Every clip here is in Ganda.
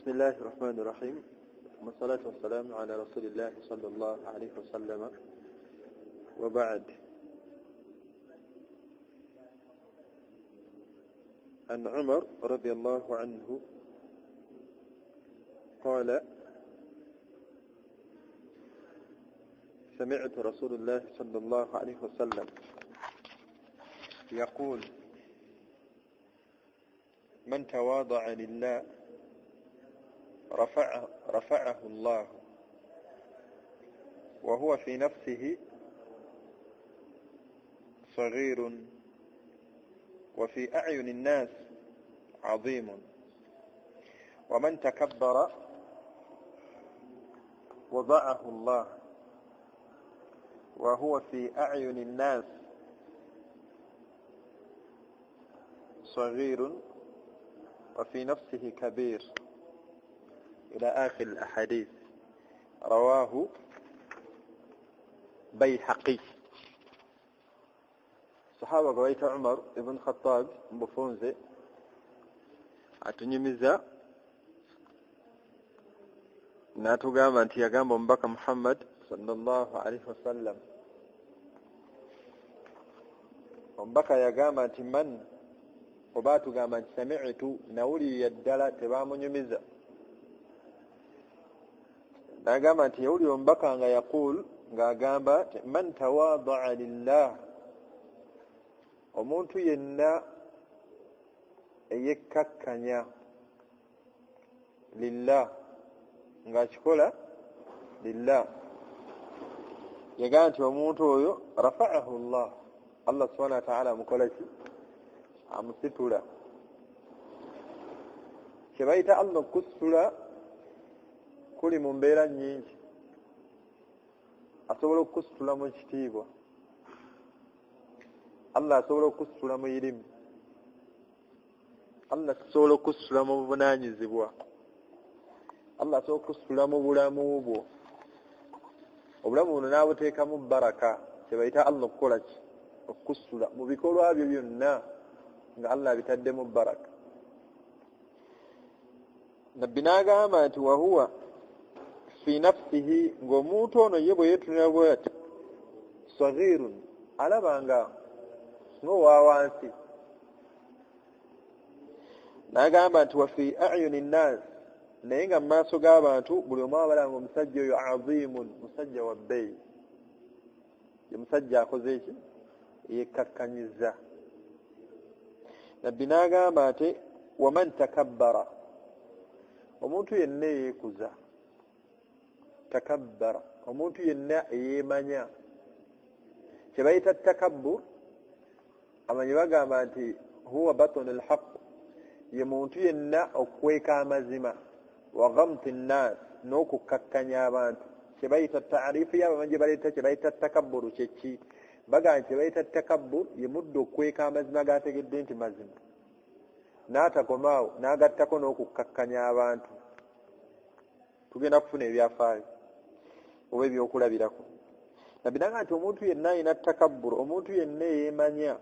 بسم الله الرحمن الرحيم والصلاة والسلام على رسول الله صلى الله عليه وسلم وبعد. عن عمر رضي الله عنه قال: سمعت رسول الله صلى الله عليه وسلم يقول: من تواضع لله رفعه الله وهو في نفسه صغير وفي أعين الناس عظيم، ومن تكبر وضعه الله وهو في أعين الناس صغير وفي نفسه كبير، إلى آخر الأحاديث. رواه بيهقي. صحابة قويت عمر بن الخطاب مفونزي atunyumiza n'atugamba nti yagamba omubaka Muhammad sallallahu alaihi wasallam, omubaka yagamba nti man, oba atugamba nti sami'tu, nawuliriye ddala, tebamunyumiza. N'agamba nti yawulira omubaka nga yaqul, ng'agamba nti man tawaada'a lillah, omuntu yenna eyekkakkanya lillah, ng'akikola lillah, yagamba nti omuntu oyo rafa'ahu Allah, Allah subhanahu wa ta'ala amukola ki? Amusitula. Kye bayita Allah okusitula kuli mu mbeera nnyingi. Asobola okusitula mu kitiibwa, Allah asobola okusitula mu irimu, Allah asobola okusitula mu buvunaanyizibwa, Allah asobola okusitula mu bulamu bwo. Obulamu buno n'abuteekamu baraka, kye bayita Allah okukola ki? Okusitula mu bikolwa byo byonna, nga Allah abitaddemu baraka. Nabbi n'agamba nti wahuwa fi nafsihi, ng'omuntu ono ye bwe yeetunira bw'ati, saghirun, alaba nga n'owa wansi. N'agamba nti wa fi a'yuni nnaas, naye nga mu maaso g'abantu buli omu abalaba nga omusajja oyo azimun, musajja wa bbeeyi, ye musajja akoze eki? Yekkakkanyiza. Nabbi n'agamba nti waman takabbara, omuntu yenna eyeekuza, takabbara, omuntu yenna eyeemanya. Kye bayita takabbur, amanyi bagamba nti huwa batn alhaq, ye muntu yenna okweka amazima, wa ghamti nnaas, n'okukkakkanya abantu. Kye bayita taarifu y'abamanyi gye baleeta kye bayita takabburu kyeki? Bagamba nti kye bayita takabbur ye mudde okweka amazima g'ategedde nti mazima, n'atakomaawo n'agattako n'okukkakkanya abantu. Tugenda kufuna ebyafaayo oba ebyokulabirako. Nabbi n'agamba nti omuntu yenna alina takabbur, omuntu yenna eyeemanya,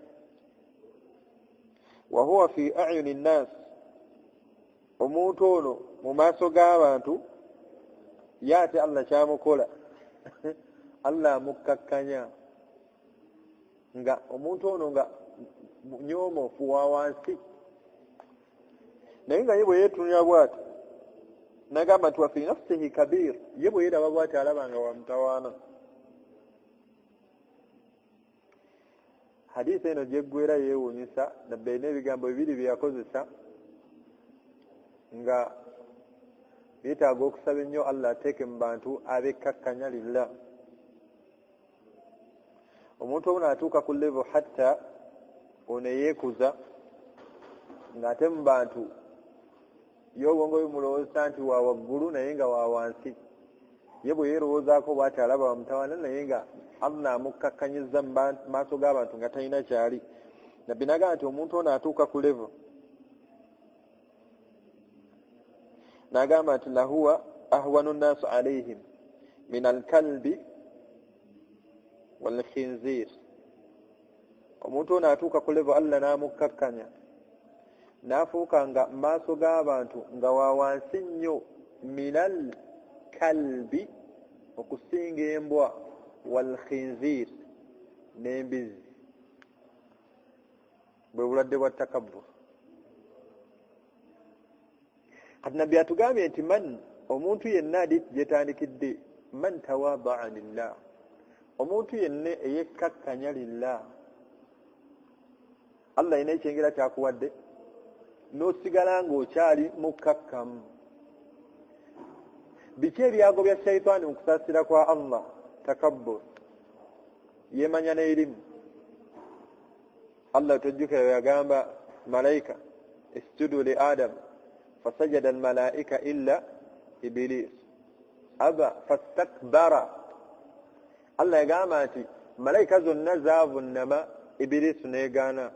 wa huwa fi a'yuni nnaas, omuntu ono mu maaso g'abantu ye ate Allah kyamukola Allah amukkakkanya, nga omuntu ono nga nyoomoofu wa wansi. Naye nga ye bwe yeetunira bw'ati, n'agamba nti wa fi nafsihi kabir, ye bwe yeeraba bw'ati alaba nga wa mutawaana. Hadiisi eno gyeggwera yeewuunyisa. Nabbi alina ebigambo bibiri bye yakozesa nga yeetaaga okusaba ennyo Allah ateeke mu bantu abekkakkanya lillah. Omuntu ono atuuka ku level hatta ono yeekuza, ng'ate mu bantu y'obwongo bumulowooza nti wa waggulu naye nga wa wansi. Ye bwe yeerowoozaako bw'ati alaba wa mutawaana, naye nga Allah amukkakkanyiza mu maaso g'abantu nga talina kyali. Nabbi n'agamba nti omuntu ono atuuka ku level, n'agamba nti lahuwa ahwanu nnaasu alaihim min alkalbi wal khinzir. Omuntu ono atuuka ku level Allah n'amukkakkanya n'afuuka nga maaso g'abantu nga wa wansi nnyo minal kalbi okusinga embwa wal khinzir n'embizi bwe bulwadde bwa takabbur. kati nabbi atugambye nti man omuntu yenna hadiisi gyetandikidde man tawadaa lillah omuntu yenna eyekkakkanya lillah Allah yina ekyengera kyakuwadde n'osigala ng'okyali mukkakkamu. biki ebyago bya shayitaani mu kusaasira kwa Allah? takabbur, yemanya n'erimu. Allah tojjukira yagamba malaika isjudu li adam fasajada almalaika illa iblis aba fastakbara. Allah yagamba nti malaika zonna zaavunnama, iblis neegaana.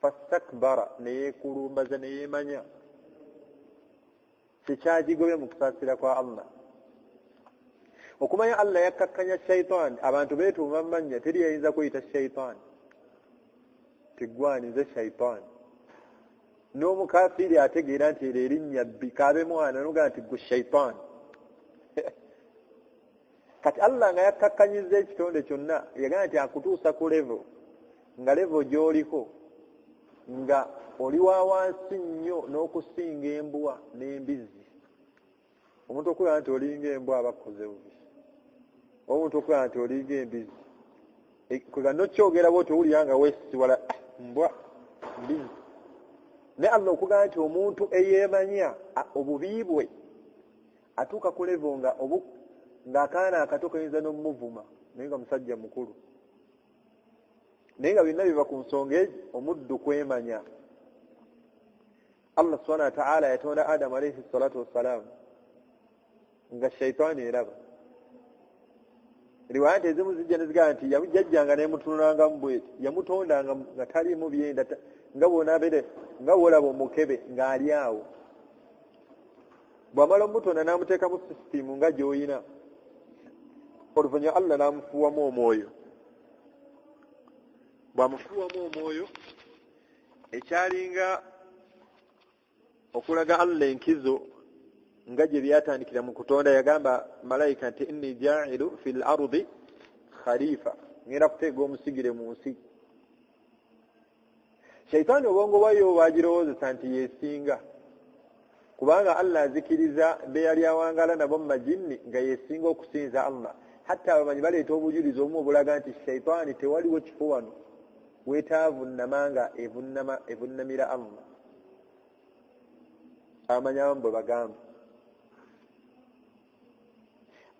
fastakbara, neyeekulumbaza neyeemanya. kikyagigobye mu kusaasira kwa Allah. okumanya Allah yakkakkanya shayitaani, abantu beetuuma mannya, teri yayinza kuyita shayitaani tegwanize shayitaani. n'omukafiiri ategeera nti ero erinnya bbi kaabe mwana nogaa nti gwe shayitaani. kati Allah nga yakkakkanyiza ekitonde kyonna yagamba nti akutuusa ku levo, nga levo gy'oliko nga oli wa wansi nnyo n'okusinga embwa n'embizi. omuntu okulaba nti olinga embwa aba akkoze bubi, omuntu okulaba nti olinga embizi kwega nokyogera bwoti owulira nga weesiwala mbwa mbizi. naye Allah okugamba nti omuntu eyeemanya obubi bwe atuuka ku levo ng'akaana akato kayinza n'omuvuma naye nga musajja mukulu, naye nga byonna biva ku nsonga egi omuddu kwemanya. Allah subhanahu wa ta'ala yatonda Adamu alayhi salatu wassalam nga shayitaani eraba. riwaya nti ezimu zijja nezigamba nti yamujjajjanga nemutunulangamu bweti, yamutondanga nga taliimu byenda nga bw'onaabere nga bw'olaba omukebe ng'ali awo. bw'amala omutonda n'amuteekamu sisitimu nga gy'oyina, oluvannyuma Allah n'amufuuwamu omwoyo. bw'amufuuwamu omwoyo ekyalinga okulaga Allah enkizo nga gye byatandikira mu kutonda, yagamba malayika nti inni ja'ilu fil ardi khalifa, ngenda kuteega omusigire mu nsi. shayitaani obwongo bwayo bwagirowoozesa nti yeesinga, kubanga Allah azikiriza be yali awangala nabo mu majinni nga yeesinga okusinza Allah. hatta abamanyi baleeta obujulizi obumu obulaga nti shayitaani tewaliwo kifo wano wetaavunnama nga evunnamira Allah. abamanyi abamu bwe bagamba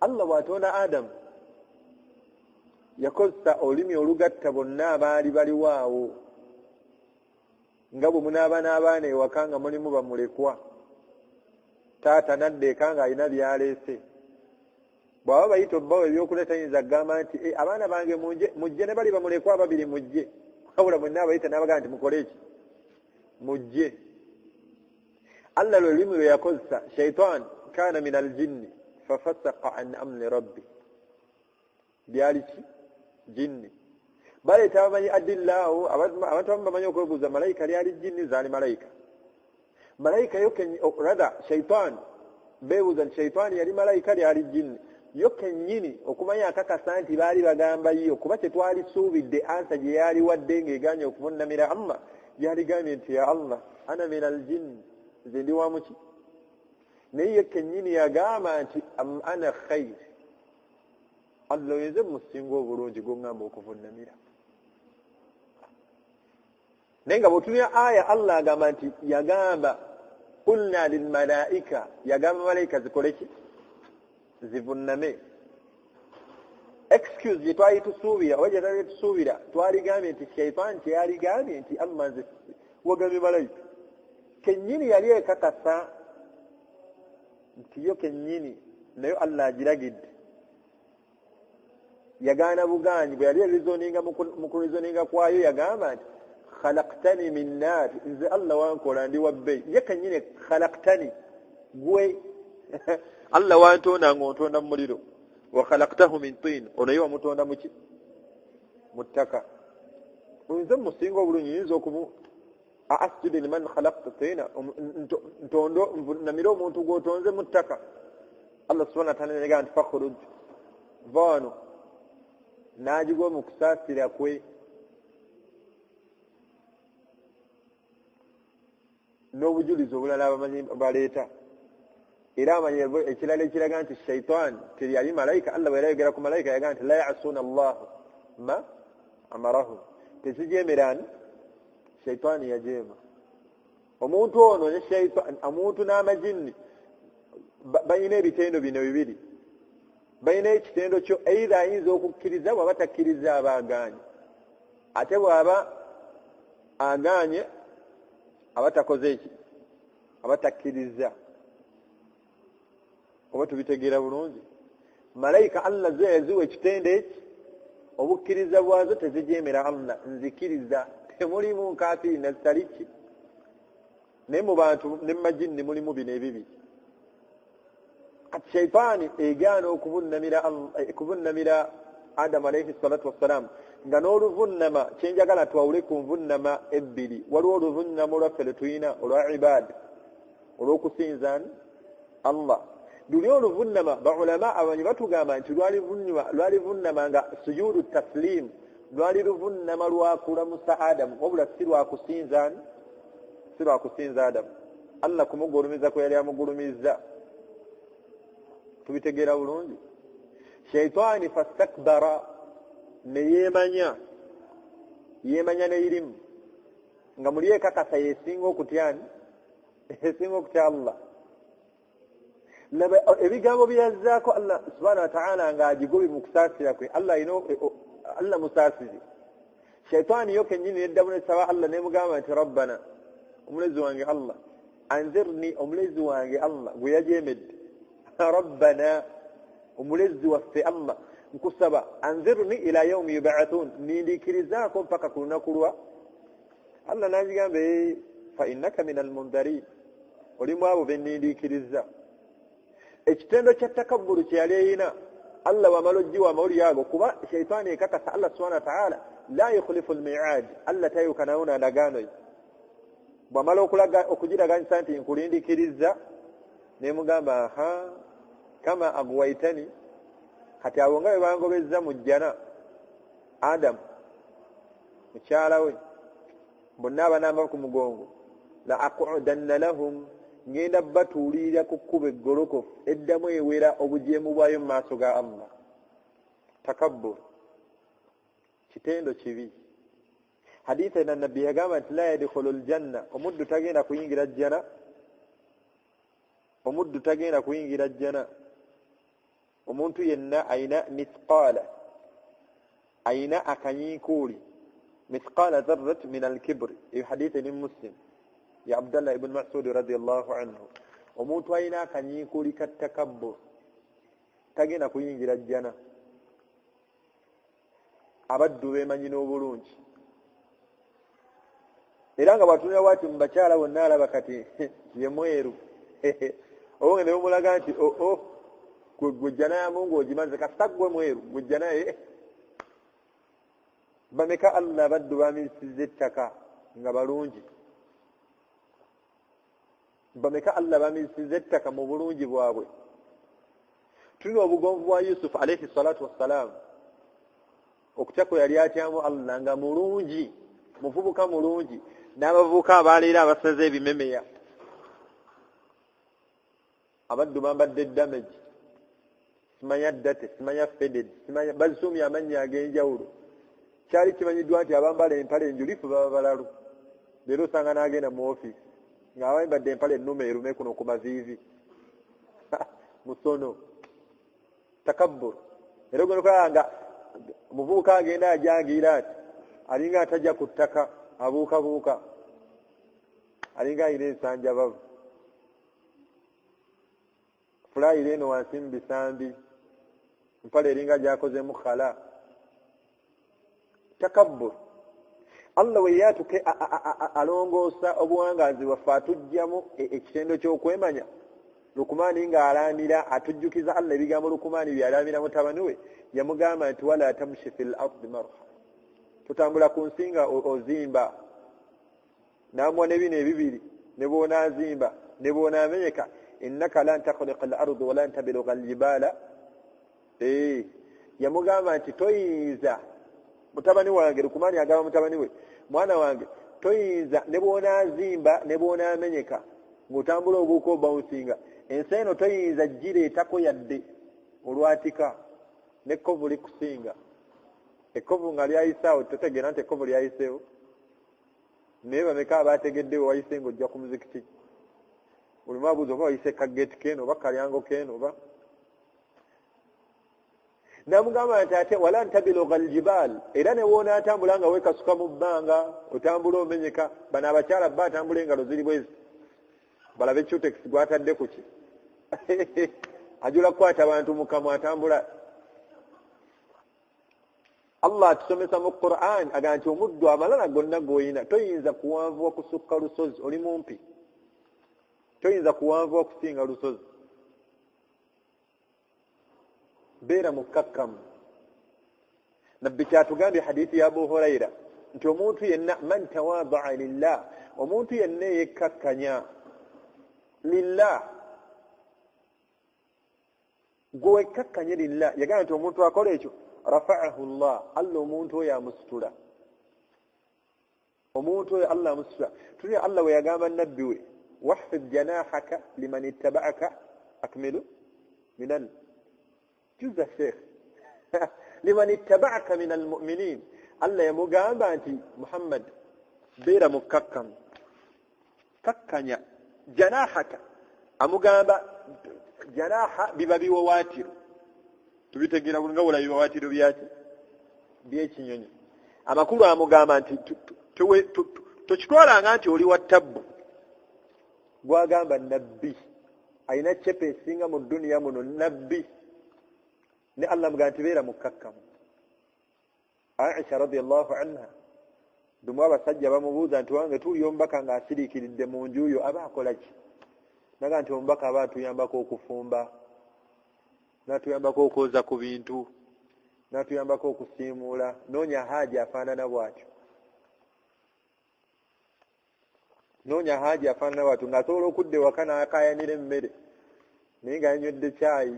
Allah bw'atonda Adamu yakozesa olulimi olugatta bonna abaali baliwaawo, nga bwe munaaba n'abaana ewaka nga mulimu bamulekwa, taata naddeeka ng'alina byaleese. bw'aba bayita obbawo ebyokulya tayinza kugamba nti abaana bange mujje, ne bali bamulekwa ababiri mujje, wabula mwenna abayita n'abagamba nti mukole ki? mujje. Allah lwe lulimi lwe yakozesa. shayitaani kaana min aljinni fafasaqa an amri rabbi, byali ki? jinni. baleeta abamanyi adillaawo, abantu abamu bamanyi okwebuuza malayika lyali jinni zaali malayika. malayika yo rather shayitaani beebuuza nti shayitaani yali malayika lyali jinni. yo kennyini okumanya akakasa nti baali bagamba yo, kuba tetwali suubidde ansa gye yali wadde ng'eganye okuvunnamira Allah, yaligambye nti ya Allah ana min aljinni, nze ndi wa muki? naye ye kennyini yagamba nti ana khayr, Allah oyinze musinga obulungi gw'oŋŋamba okuvunnamira. naye nga bw'otumya aya Allah agamba nti yagamba qulna lilmalaika, yagamba malayika zikole ki? zivunname. excuse gye twali tusuubira oba gye twali tusuubira twaligambye nti shayitaani teyaligambye nti Allah nze wagambye malayika. kennyini yali ekakasa nti yo kennyini nayo Allah agiragidde. yagaana buganyi bwe yali erizoninga mu kurizoninga kwayo yagamba nti khalaqtani min nar, nze Allah wankola ndi wabbe. ye kennyini khalaqtani, gwe Allah wantonda ng'ontonda mu muliro, wa khalaqtahu min tin, ono ye wamutonda muki? mu ttaka. nze musinga obulungi, yinza asjudu liman khalaqta tina ntondo namiro omuntu gwotonze mu ttaka. Allah subhanahu wa ta'ala yaga nti fakhruj vano najigwa mu kusaasira kwe n'obujulizi obulala abamanyi baleeta era amanyi ekirala ekiraga nti shaitan teyali malayika. Allah bwe yayogera ku malayika yaga nti la ya'suuna Allah ma amarahum, tekijemerani shaitani yajeema. Omuntu ono ne shaitan, omuntu n'amajinni bayina ebitendo bino bibiri. Bayina ekitendo kyo either ayinza okukkiriza bw'aba takkiriza aba agaanye, ate bw'aba agaanye aba takoze eki, aba takkiriza. Oba tubitegeera bulungi? Malayika Allah zo yaziwa ekitendo eki, obukkiriza bwazo tezijeemera Allah, nzikiriza, temulimu nkafiri na zitaliki. Naye mu bantu ne mu majinni mulimu bino ebibiri. Kati shaitaani egaana okuvunnamira Adamu alayhi salatu wassalam, nga n'oluvunnama kyenjagala twawule ku nvunnama ebbiri. Waliwo oluvunnama olwaffe lwe tuyina olwa ibaada, olw'okusinza Allah. Luli oluvunnama baulama abanyi batugamba nti lwali vunnama nga sujudu taslim, lwali luvunnama lwakulamusa Adamu, wabula si lwakusinza Adamu. Allah kumugulumiza kwe yali amugulumiza. Tubitegeera bulungi? Shaitaani fastakbara, ne yeemanya neirimu, nga muli ekakasa yesinga okutyani, yesinga okutya Allah. Ebigambo byazzaako Allah subhanahu wa ta'ala nga agigobye mu kusaasira kwe. Allah musaasizi. Shaitaani yo kennyini neddamu nesaba Allah nemugamba nti rabbana, omulezi wange Allah, anzirni, omulezi wange Allah gwe yajeemedde, rabbana, omulezi waffe Allah, nkusaba anzirni ila yaumi yub'athun, nindiikirizaako mpaka ku lunaku lwa. Allah n'agigamba fa innaka min almundarin, olimu abo be nindiikiriza. Ekitendo kya takabburu kye yali eyina Allah wamala oggiwa amawulire ago, kuba shaitaani ekakasa Allah subhanahu wa ta'ala la yukhlifu almi'ad, Allah tayukanawo na ndagaano ye. Bw'amala okugiraganyisa nti nkulindikiriza, nemugamba kama agwaitani, kati abo nga bwe bangobezza mu jjana Adamu mukyala we, bonna abanamba ku mugongo, la aqudanna lahum, ngenda batuulirira ku kkubo eggolokofu eddamu ewera obujeemu bwayo mu maaso ga Allah. Takabbur kitendo kibi. Hadithi na nabbi yagamba nti la yadkhulu aljanna, omuddu tagenda kuyingira jjana, omuddu tagenda kuyingira jjana omuntu yenna ayina mithqala, ayina akanyiikuuli, mithqala dharrat min alkibri. Eyo hadithi ni Muslim ya Abdullah ibn Mas'ud radiyallahu anhu. Omuntu ayina akanyiikuuli ka takabbur tagenda kuyingira jjana. Abaddu beemanyi n'obulungi, era nga bwatunira bwati mu bakyala bonna alaba kati ye mweru. Oba ne bamulaga nti gwe jjana ya Mungu ogimaze, kasita gwe mweru, gwe jjana ye. Bameka Allah abaddu bamirisizza ettaka nga balungi? Bameka Allah bamirisizza ettaka mu bulungi bwabwe? Tulina obugonvu bwa Yusuf alayhi salatu wassalam, okutya kwe yali atyamu Allah nga mulungi, muvubuka mulungi, n'abavubuka abaleera abasaze ebimemeya. Abaddu bambadde damage, simanya ddate, simanya feded, simanya bazisumya amannya ag'enjawulo. Kyali kimanyiddwa nti abambala empale enjulifu baba balalu. Leero osanga n'agenda mu ofiisi ng'abambadde empale ennuma erume kuno ku maviivi. Musono. Takabbur. Era ogenda nga omuvubuka agenda ajangira ati alinga atajja ku ttaka, abuukabuuka, alinga ayina ensanjabavu, fulayira eno wansi mu bisambi, empale eringa gyakozemu khala. Takabbur. Allah we yatuke alongoosa obuwangazi waffe atugjamu ekitendo ky'okwemanya. Lukumaani ng'alaamira atujjukiza Allah ebigambo Lukumaani byalaamira mutabani we, yamugamba nti wala tamshi fil ardi marha, tutambula ku nsi nga ozimba. namuwa ne bino ebibiri ne bw'onaazimba ne bw'onaamenyeka innaka lan takhliqa al-ardu wa lan tablugha al-jibala yamugamba nti toyinza mutabani wange Lukumani agamba mutabani we mwana wange toyinza ne bw'onaazimba ne bw'onaamenyeka ng'otambula obuuka obawunsinga ensi eno toyinza gireetako yadde olwatika n'ekkovu likusinga ekkovu nga lyayisaawo totegeera nti ekkovu lyayiseewo naye bameka abaategeddewo wayise ng'ojja ku muzikiti buli mwabuuza oba wayise kageeti keeno oba kalyango keeno oba namugamba nti ate wala ntabilugha aljibaal era ne woonaatambula nga weekasuka mu bbanga otambula omenyeka bano abakyala bba atambula engalo ziri bwezi balabe cutex gwatadde ku ki ajula kukwata abantu mu kamwa atambula. Allah atusomesa mu Qur'an agamba nti omuddu amalala gonna g'oyina toyinza kuwanvuwa kusukka lusozi oli mumpi toyinza kuwanvuwa kusinga lusozi beera mukkakkamu nabbi kyatugambye hadithi ya Abu Huraira nti omuntu yenna man tawaada'a lillah omuntu yenna yekkakkanya lillah gwe kakkanye lillah yagamba nti omuntu akola ekyo rafa'ahu Allah omuntu oyo amusitula omuntu oyo Allah amusitula tuli Allah we yagamba nabbi we wahfid janahaka liman ittaba'aka akmilu minal juza sheikh liman ittaba'aka minal mu'minin Allah yamugamba nti Muhammad beera mukkakkamu kakkanya janahaka amugamba janaha biba biwawaatiro tubitegeera buli nga wala biwawaatiro byaki by'ekinyonyi amakulu amugamba nti tokitwalanga nti oli wa ttabbu gwagamba nabbi alina cepa esinga mu duniya muno nabbi ne Allah mugamba nti beera mukkakkamu. Aisha radiyallahu anha dumu abasajja bamubuuza nti wange tuli omubaka ng'asiriikiridde mu nju yo aba akola ki naga nti omubaka aba atuyambako okufumba n'atuyambako okwoza ku bintu n'atuyambako okusiimuula noonya haaji afaanana bw'atyo noonya haaji afaanana bw'atyo ng'asobola okudda ewaka n'akayanira emmere naye nga yanywedde caayi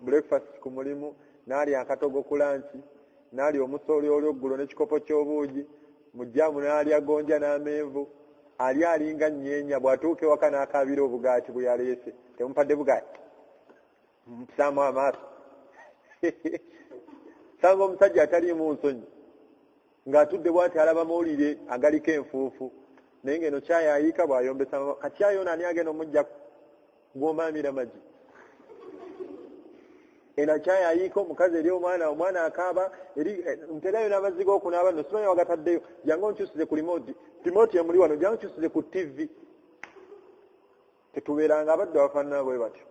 breakfast ku mulimu n'alya akatogo ku lansi n'alya omusooli olw'eggulo n'ekikopo ky'obuugi mujjaamu n'alya gonja n'amenvu alinga nnyenya bw'atuuka ewaka n'akaabira obugaati bwe yaleese temupadde bugaati musaamu amaaso sanga omusajja ataliimu nsonyi ng'atudde bw'ati alaba mawulire agaliko enfuufu naye ng'eno caayi ayiika bw'ayombesa kacaayi ono ani agenda omugjaku gw'omaamira magi ena caayi ayiika omukazi eri omwana akaaba eri nterayo n'amazzi g'okunaaba no simanya wagataddeyo jangu onkyusize ku remote emuli wano jangu onkyusize ku TV tetubeeranga abadde abafaanana bwe batyo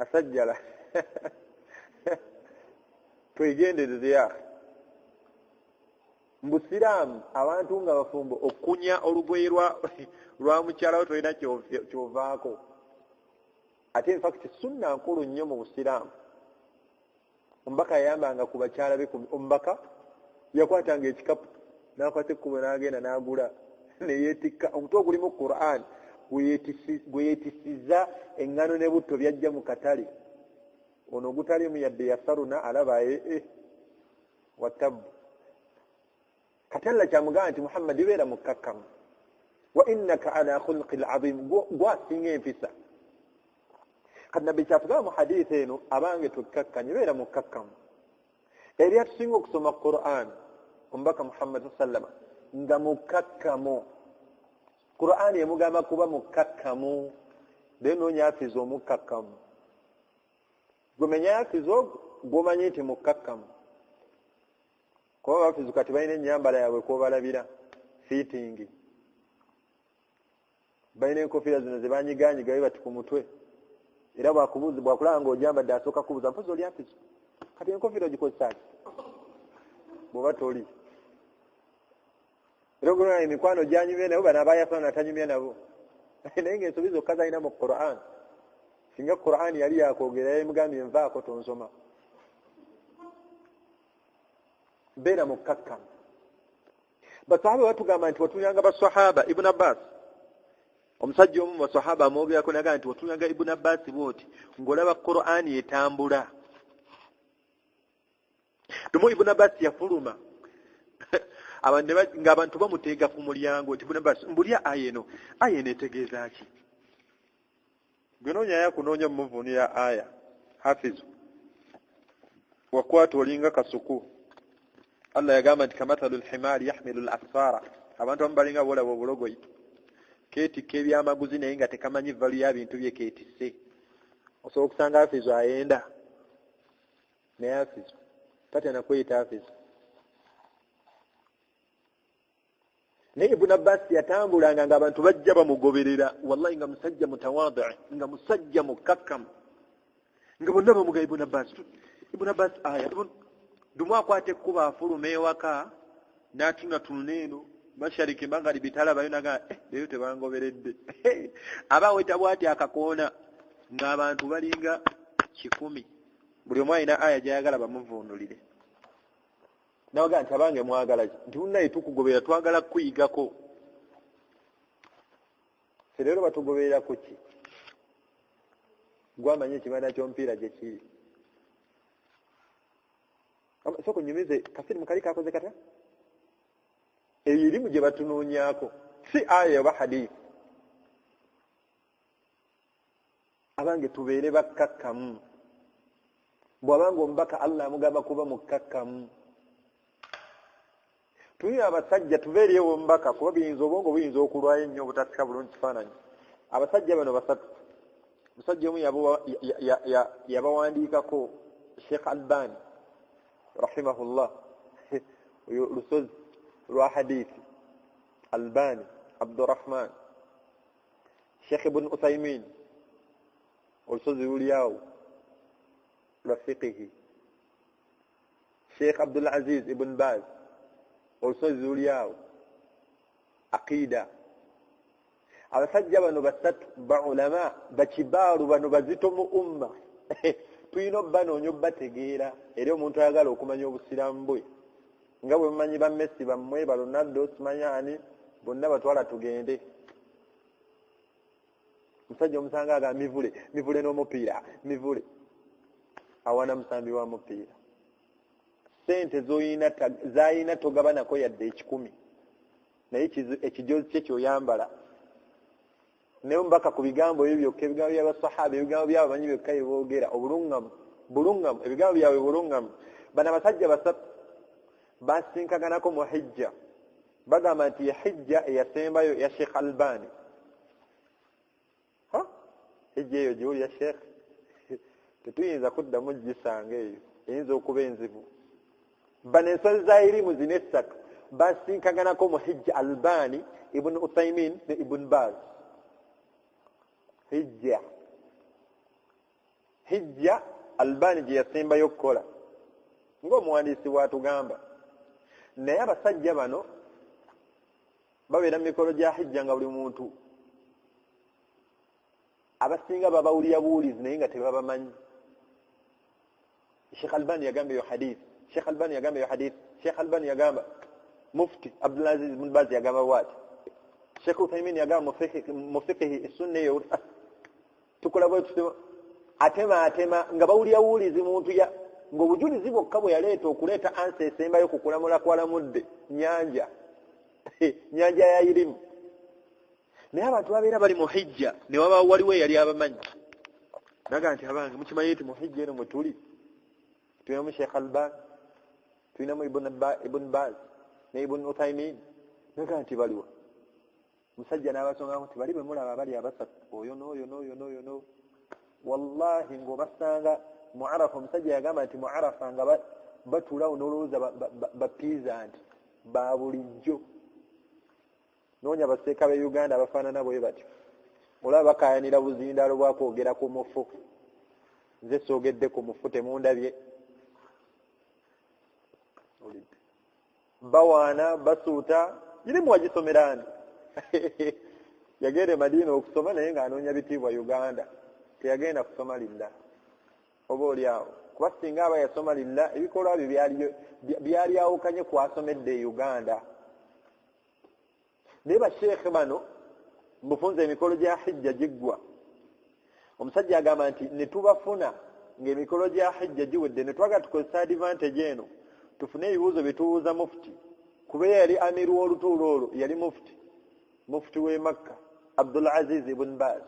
asajjala twegendereze ya mu Busiraamu abantu nga bafumbo okunya olugoye lwa mukyalawo tolina kyovaako ate in fact sunna nkulu nnyo mu Busiraamu omubaka yayambanga ku bakyala be omubaka yakwatanga ekikapu n'akwata ekkubo n'agenda n'agula neyeetikka omutwe ogulimu Qur'an gwe yeetisiza eŋŋano ne butto byajja mu katale ono ogutalimu yadde yasaruna alaba wattabu katalla kyamugamba nti Muhammad beera mukkakkamu wa innaka ala khulqil azim gwasinga empisa kati nabbi kyatugamba mu hadiisi eno abange tukkakkanye beera mukkakkamu eri atusinga okusoma Qur'an omubaka Muhammad sallama nga mukkakkamu Qur'an yemugamba kuba mukkakkamu naye noonya afizi omukkakkamu gwemenya afizi ogwo gw'omanyi nti mukkakkamu kuba abafizi kati balina ennyambala yaabwe kwobalabira fiitingi balina enkofiira zino ze banyiganyiga be bati ku mutwe era bwakulaba ng'ojambadde asooka kubuuza mpozi oli afizi kati enkofiira ogikozesaaki bw'oba toli era ogulona emikwano gyanyumye nabo bano abayasana natanyumya nabo naye ng'ensobi zokka zalina mu Qur'an singa Qur'an yali yakwogera yamugambye nvaako tonsoma beera mukkakkamu basahaba batugamba nti watunyanga basahaba Ibn Abbas omusajja omu basahaba amwogerako naga nti watunyanga Ibn Abbas bwoti ng'olaba Qur'ani etambula tumu Ibn Abbas yafuluma ng'abantu bamuteega ku mulyango nti Ibn Abbas mbulya aya eno etegeeza ki gwe noonyaya kunoonya muvunira aya hafizu wakwata olinga kasuku Allah yagamba nti kamathalu lhimari yahmilu lasfara abantu abamu balinga boolaba obulogoyi keetikka ebyamaguzi naye nga tekamanyi valu ya bintu bye keetisse osobola okusanga hafizu ayenda naye hafizu tatena kweyita hafizu naye Ibn Abbas yatambulanga ng'abantu bajja bamugoberera wallahi nga musajja mutawadhi nga musajja mukkakkamu nga bonna bamuga Ibn Abbas aya dumu akwata ekkuba afuluma ewaka n'atunatuna eno mashariki magharibi talabayo naga leero tebangoberedde aba weta bwati akakoona ng'abantu balinga 100 buli omu alina aya gyayagala bamuvuunulire nawaga nti abange mwagala nti unnaye tukugobera twagala kuyigako leero batugoberera ku ki gwamanye ekibanira ky'omupiira gye kiri soko nyumize kasiri mukali kakoze kata eyirimu gye batunoonyako si aya oba hadithi abange tubeere bakkakkamu bw'abanga omubaka Allah amugamba kuba mukkakkamu tuye abasajja tubeereyo omubaka kuba biyinza obwongo buyinza okulwayo ennyo obutasika bulungi kifaananyi abasajja bano basatu musajja omu yabawandiikako Sheikh Albani rahimahullah lusozi lwa hadithi Albani Abdurrahman Sheikh Ibn Uthaymin olusozi lulyawo lwa fiqhi Sheikh Abdul Aziz Ibn Baz olusozi lulyawo aqida abasajja bano basatu baulama bakibaalu bano bazito mu umma tuyina obbanoonya obbategeera era omuntu ayagala okumanya obusiraamu bwe nga bwe mumanyi ba Messi bammwe ba Ronaldo simanyani bonna batwala tugende musajja omusanga aga mivule n'omupiira mivule awana musambi wa mupiira sente zayina togabanako yadde 10 naye ekijozi kye kyoyambala naye omubaka ku bigambo ebyo byokka ebigambo by'abasahaba ebigambo by'abamanyi byokka byeboogera bulungamu ebigambo byabwe bulungamu bano abasajja basatu basinkaganako mu hijja bagamba nti hijja eyasembayo ya Sheikh Albani hijja eyo giwulira Sheikh tetuyinza kuddamu gisanga eyo eyinza okuba enzibu bano ensozi za irimu zino essatu basinkaganako mu hijja Albani Ibn Uthaymin ne Ibn Baz hijja Albani gye yasembayo okukola ng'omuwandiisi bw'atugamba naye abasajja bano babeera mu mikolo gya hijja nga buli muntu abasinga babawulira buwulizi naye nga tebabamanyi Sheikh Albani yagamba eyo hadithi Sheikh Albani yagamba mufti Abdulaziz ibn Baz yagamba bwati Sheikh Uthaymin yagamba mu fiqhi sunna eyo tukola bwe tutema atema nga bawulira buwulizi muntu ng'obujulizi bwokka bwe yaleeta okuleeta ansa esembayo ku kulamula kwalamudde nyanja ya irimu naye abantu babeera bali mu hijja ne waba waliwo eyali abamanyi naga nti abange mukimanyi nti mu hijja eno mwe tuli tulinamu Sheikh Albani tulinamu Ibn Baz ne Ibn Uthaymin naga nti baliwa musajja n'abasongamu nti bali bwe mulaba bali abasatu oyo n'oyo wallahi ng'obasanga mu Arafa omusajja yagamba nti mu Arafa nga batuulawo n'olowooza bapiiza nti ba bulijjo noonya baseeka b'e Uganda abafaanana bwe batyo olaba bakayanira buzindaalo bwakwogera ku mufu nze soogedde ku mufu temundabye bawaana basuuta irimu wagisomeraani yagenda e Madiina okusoma naye ng'anoonya bitiibwa Uganda teyagenda kusoma lilla oba oliawo kuba singa aba yasoma lilla ebikolwa byo byali awukanye kwasomedde e Uganda naye basheekhe bano mbufunza emikolo gya hijja giggwa. Omusajja agamba nti ne tubafuna ng'emikolo gya hijja giwedde ne twagala tukozesa advantage eno tufune ebibuuzo bitubuuza mufti, kuba yali amiru w'olutuulo olwo yali mufti w'e Makka Abdul Aziz ibn Baz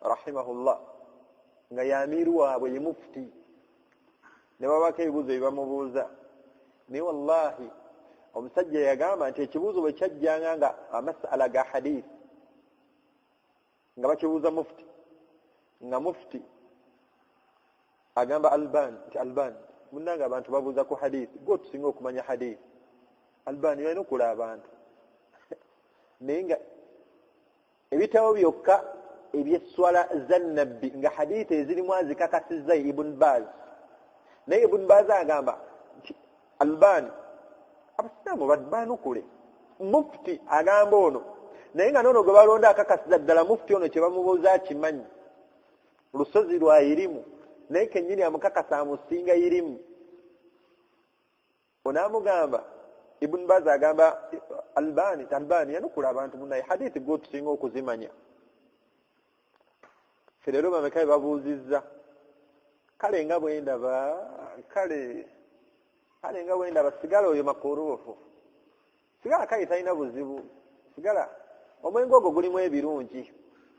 rahimahullah, nga y'amiru waabwe ye mufti. Ne babako ebibuuzo bye bamubuuza, naye wallahi omusajja yagamba nti ekibuuzo bwe kyajjanga nga amasala ga hadith nga bakibuuza mufti, nga mufti agamba Albani nti Albani munnanga abantu babuuza ku hadith, gwe tusinga okumanya hadith. Albani yalina okula abantu naye nga ebitabo byokka ebyeswala za nabbi nga hadith ezirimu azikakasizza Ibn Baz, naye Ibn Baz agamba nti Albani abasiraamu banukule. Mufti agamba ono, naye nga nono gwe balonda akakasiza ddala mufti ono kye bamubuuza akimanyi, lusozi lwa irimu, naye kennyini amukakasa amusinga irimu. Onaamugamba Ibn Baz agamba Albani yanukula abantu munaye hadithi gwe tusinga okuzimanya. Ffe leero bameka babuuzizza, kale nga bwendaba sigala oyo makuruufu, sigala kale talina buzibu, sigala omwenge ogwo gulimu ebirungi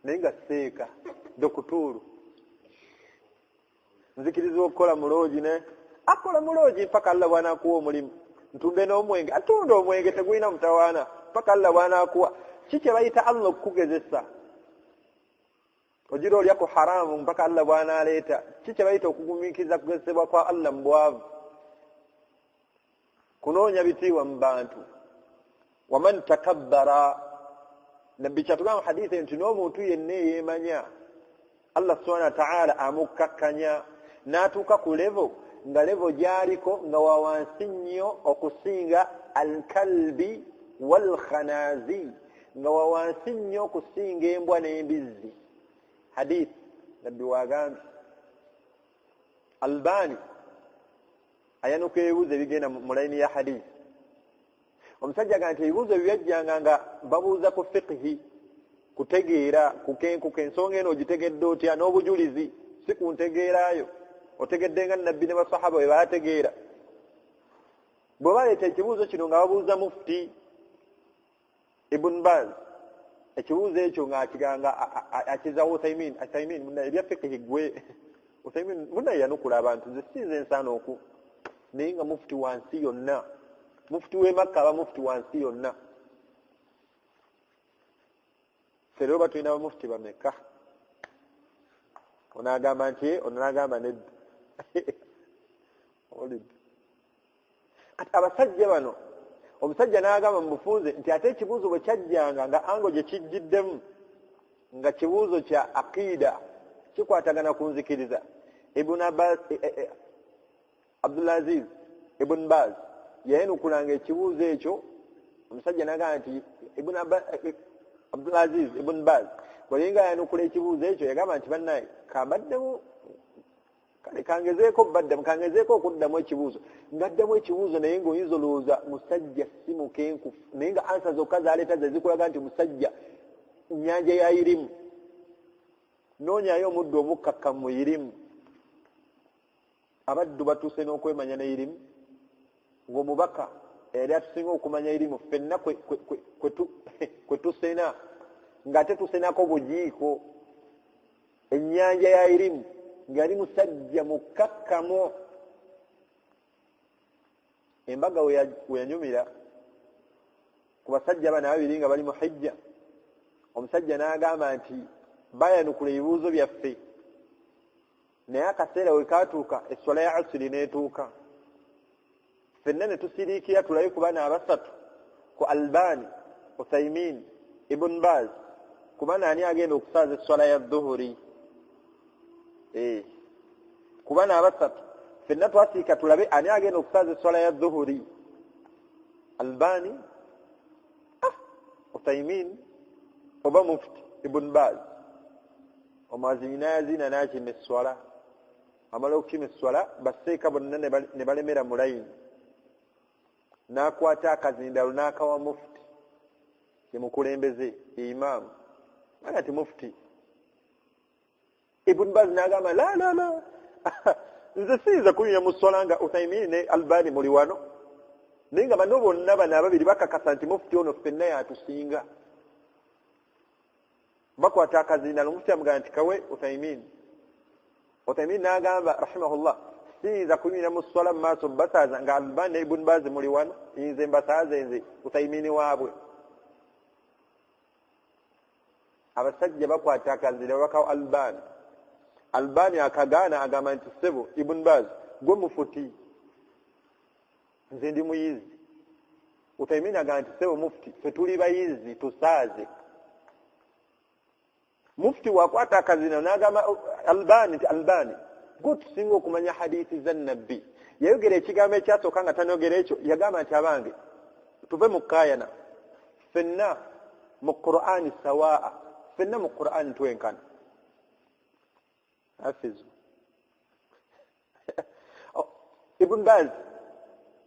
naye nga seeka dokutuulu nzikiriza okukola muloogi ne akola muloogi mpaka Allah bw'anaakuwa omulimu. Ntumbe n'omwenge, atunda omwenge tegulina mutawaana mpaka Allah bw'anaakuwa. Kikye bayita Allah okukugezesa, ogira olya ku haramu mpaka Allah bw'anaaleeta. Kikye bayita okugumiikiriza kugezesebwa kwa Allah mu bwavu, kunoonya bitiibwa mu bantu. Waman takabbara, nabbi kyatugamba hadithi nti n'omuntu yenna eyeemanya Allah subhanahu wa ta'ala amukkakkanya n'atuuka ku levo nga levo gy'aliko nga wa wansi nnyo okusinga alkalbi walkhanazi, nga wa wansi nnyo okusinga embwa n'embizzi. Hadith nabbi wagambye. Albani ayanuka ebibuuzo ebigenda mu layini ya hadith. Omusajja agamba nti ebibuuzo byajjanga nga babuuza ku fiqhi, kutegeera kukenkuka ensonga eno ogitegedde otya, n'obujulizi si ku ntegeerayo otegedde nga nabbi ne basahaba bwe baategeera. Bwe baleeta ekibuuzo kino nga babuuza mufti Ibn Baz, ekibuuzo ekyo ng'akiganga akizawo Uthaymin munaye ebya fiqhi gwe Uthaymin munaye yanukula abantu, nze sinze ensaana oku, naye nga mufti wansi yonna, mufti w'e Makka aba mufti wansi yonna. Ffe leero batulina bamufti bameka? Onaagamba nti onaagamba nedda. Kati abasajja bano, omusajja n'agamba mu bufunze nti ate ekibuuzo bwe kyajjanga nga ango gye kijjiddemu nga kibuuzo kya aqiida kikwatagana ku nzikiriza, Ibn Abbas Abdulaziz Ibn Baz yayenukulanga ekibuuzo ekyo. Omusajja n'agamba nti Abdulaziz Ibn Baz bwelinga yayanukula ekibuuzo ekyo yagamba nti bannaye kambaddemu kale kangezeeko okuddamu ekibuuzo, ng'addamu ekibuuzo naye ng'oyinza olowooza musajja si mukenkufu, naye nga ansa zokka zaleeta ze zikulaga nti musajja nnyanja ya irimu. Noonyayo omuddu omukkakkamu mu irimu. Abaddu batuuse n'okwemanya ne irimu, ng'omubaka yali atusinga okumanya irimu ffenna kwe tusena, ng'ate tusenako bujiiko ennyanja ya irimu, ng'ali musajja mukkakkamu. Embaga we yanyumira ku basajja bano ababiri nga bali mu hijja, omusajja n'agamba nti bayanukula ebibuuzo byaffe, naye akaseera we kaatuuka esswala ya asiri n'etuuka, ffenna ne tusiriikira tulabe ku bana abasatu, ku Albani, Uthaymin, Ibn Baz, ku bana ani agenda okusaaza esswala ya dhuhuri. Ku bana abasatu ffenna twasiika tulabe ani agenda okusaaza esswala ya dhuhuri, Albani, Uthaymin oba mufti Ibn Baz. Omwazini n'ayazina n'akima esswala, amala okukima esswala baseeka bonna ne balemera mu layini, n'akwata akazindalo n'akawa mufti ye mukulembeze imam ati mufti Ibn Baz n'agamba la nze siyinza kunyumya mu swala nga Uthaymin ne Albani muli wano naye nga bano bonna bano ababiri bakakasa nti mufti ono ffenna yatusinga bakwata akazinda mufti amugamba nti kawe Uthaymin n'agamba rahimahullah siyinza kunyumya mu swala mu maaso basaaza nga Albani ne Ibn Baz muli wano nze mbasaaze nze Uthaymin waabwe abasajja bakwata akazinda babakawo Albani akagaana agamba nti sebo Ibn Baz gwe mufuti nze ndi muyizi Uthaymin agamba nti sebo mufti ffe tuli bayizi tusaaze mufti wakwata akazina n'agamba Albani nti Albani gwe tusinga okumanya hadithi za nabbi yayogera ekigambo ekyasooka nga tanogera ekyo yagamba nti abange tuve mu kayana ffenna mu Qur'ani sawaa ffenna mu Qur'ani twenkana hafizu Ibn Baz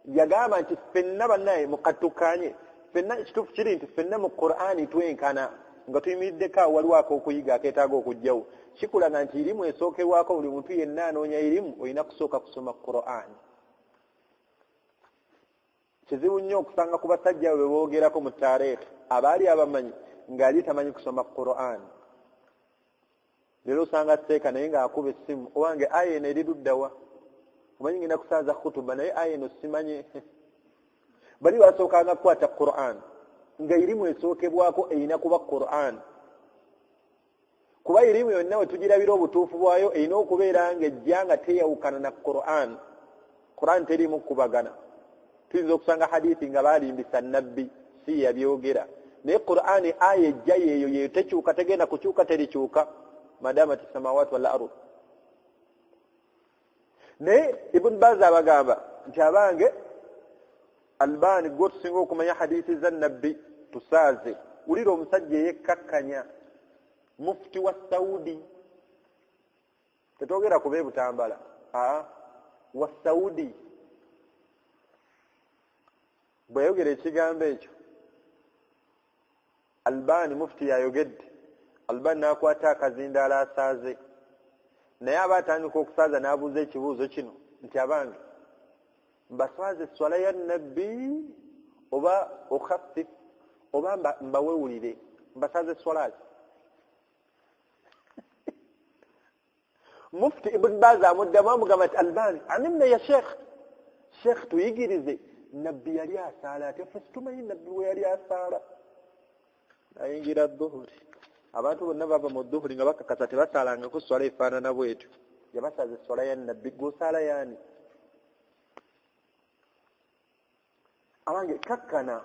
yagamba nti ffenna bannaye mukatukanye ffenna ekituufu kiri nti ffenna mu Qur'ani twenkana nga tuyimiriddeko waliwo okuyiga akeetaaga okujjawo kikulaga nti irimu esookerwako buli muntu yenna anoonya irimu olina kusooka kusoma Qur'ani kizibu nnyo okusanga ku basajja bwe boogerako mu taarikhi abaali abamanyi ng'ali tamanyi kusoma Qur'ani leero osanga seeka naye ng'akuba essimu owange aya eno eri luddawa omanyi ngenda kusaaza khutuba naye aya eno simanye bali basookanga kukwata Qur'an nga irimu esookebwako erina kuba Qur'an kuba irimu yonna we tugirabira obutuufu bwayo erina okubeera ng'ejja nga teyawukana na Qur'an terimu kubagana tuyinza okusanga hadithi nga baalimbisa nabbi si yabyogera naye Qur'an aya ejja yeeyo yeyo tekyuka tegenda kukyuka terikyuka madama tisamawati wal ardh naye Ibn Baz abagamba nti abange Albani gwe tusinga okumanya hadithi za nabbi tusaaze ulira omusajja yekkakkanya mufti wa Saudi tetwogera ku beebutambala wa Saudi bwe yayogera ekigambo ekyo Albani mufti yayogedde Albani n'akwata akazindaala asaaze naye aba atandika okusaaza n'abuuza ekibuuzo kino nti abange mbaswaze swala ya nabbi oba okhaffif oba mbawewulire mbasaaze swala mufti Ibn Baz amuddamu amugamba nti Albani animna ya sheikh tuyigirize nabbi yali asaala ate ffe situmanyi nabbi we yali asaala ayingira dhuhuri abantu bonna bava mu dhuhuri nga bakakasa tebasaalangako swala efaanana bwetyo yabasaaza swala ya nabbi gwosaala yaani abange kakkana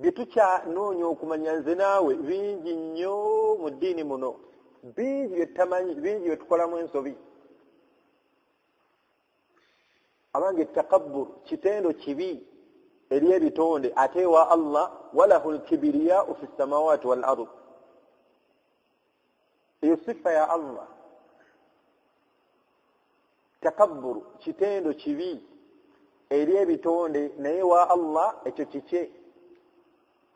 bye tukyanoonya okumanya nze naawe bingi nnyo mu ddiini muno bingi bye tutamanyi bingi bye tukolamu ensobi abange takabbur kitendo kibi eri ebitonde ate wa Allah walahu lkibiriyau fi samawati wal ardh eyo sifa ya Allah takabbur kitendo kibi eri ebitonde naye wa Allah ekyo kikye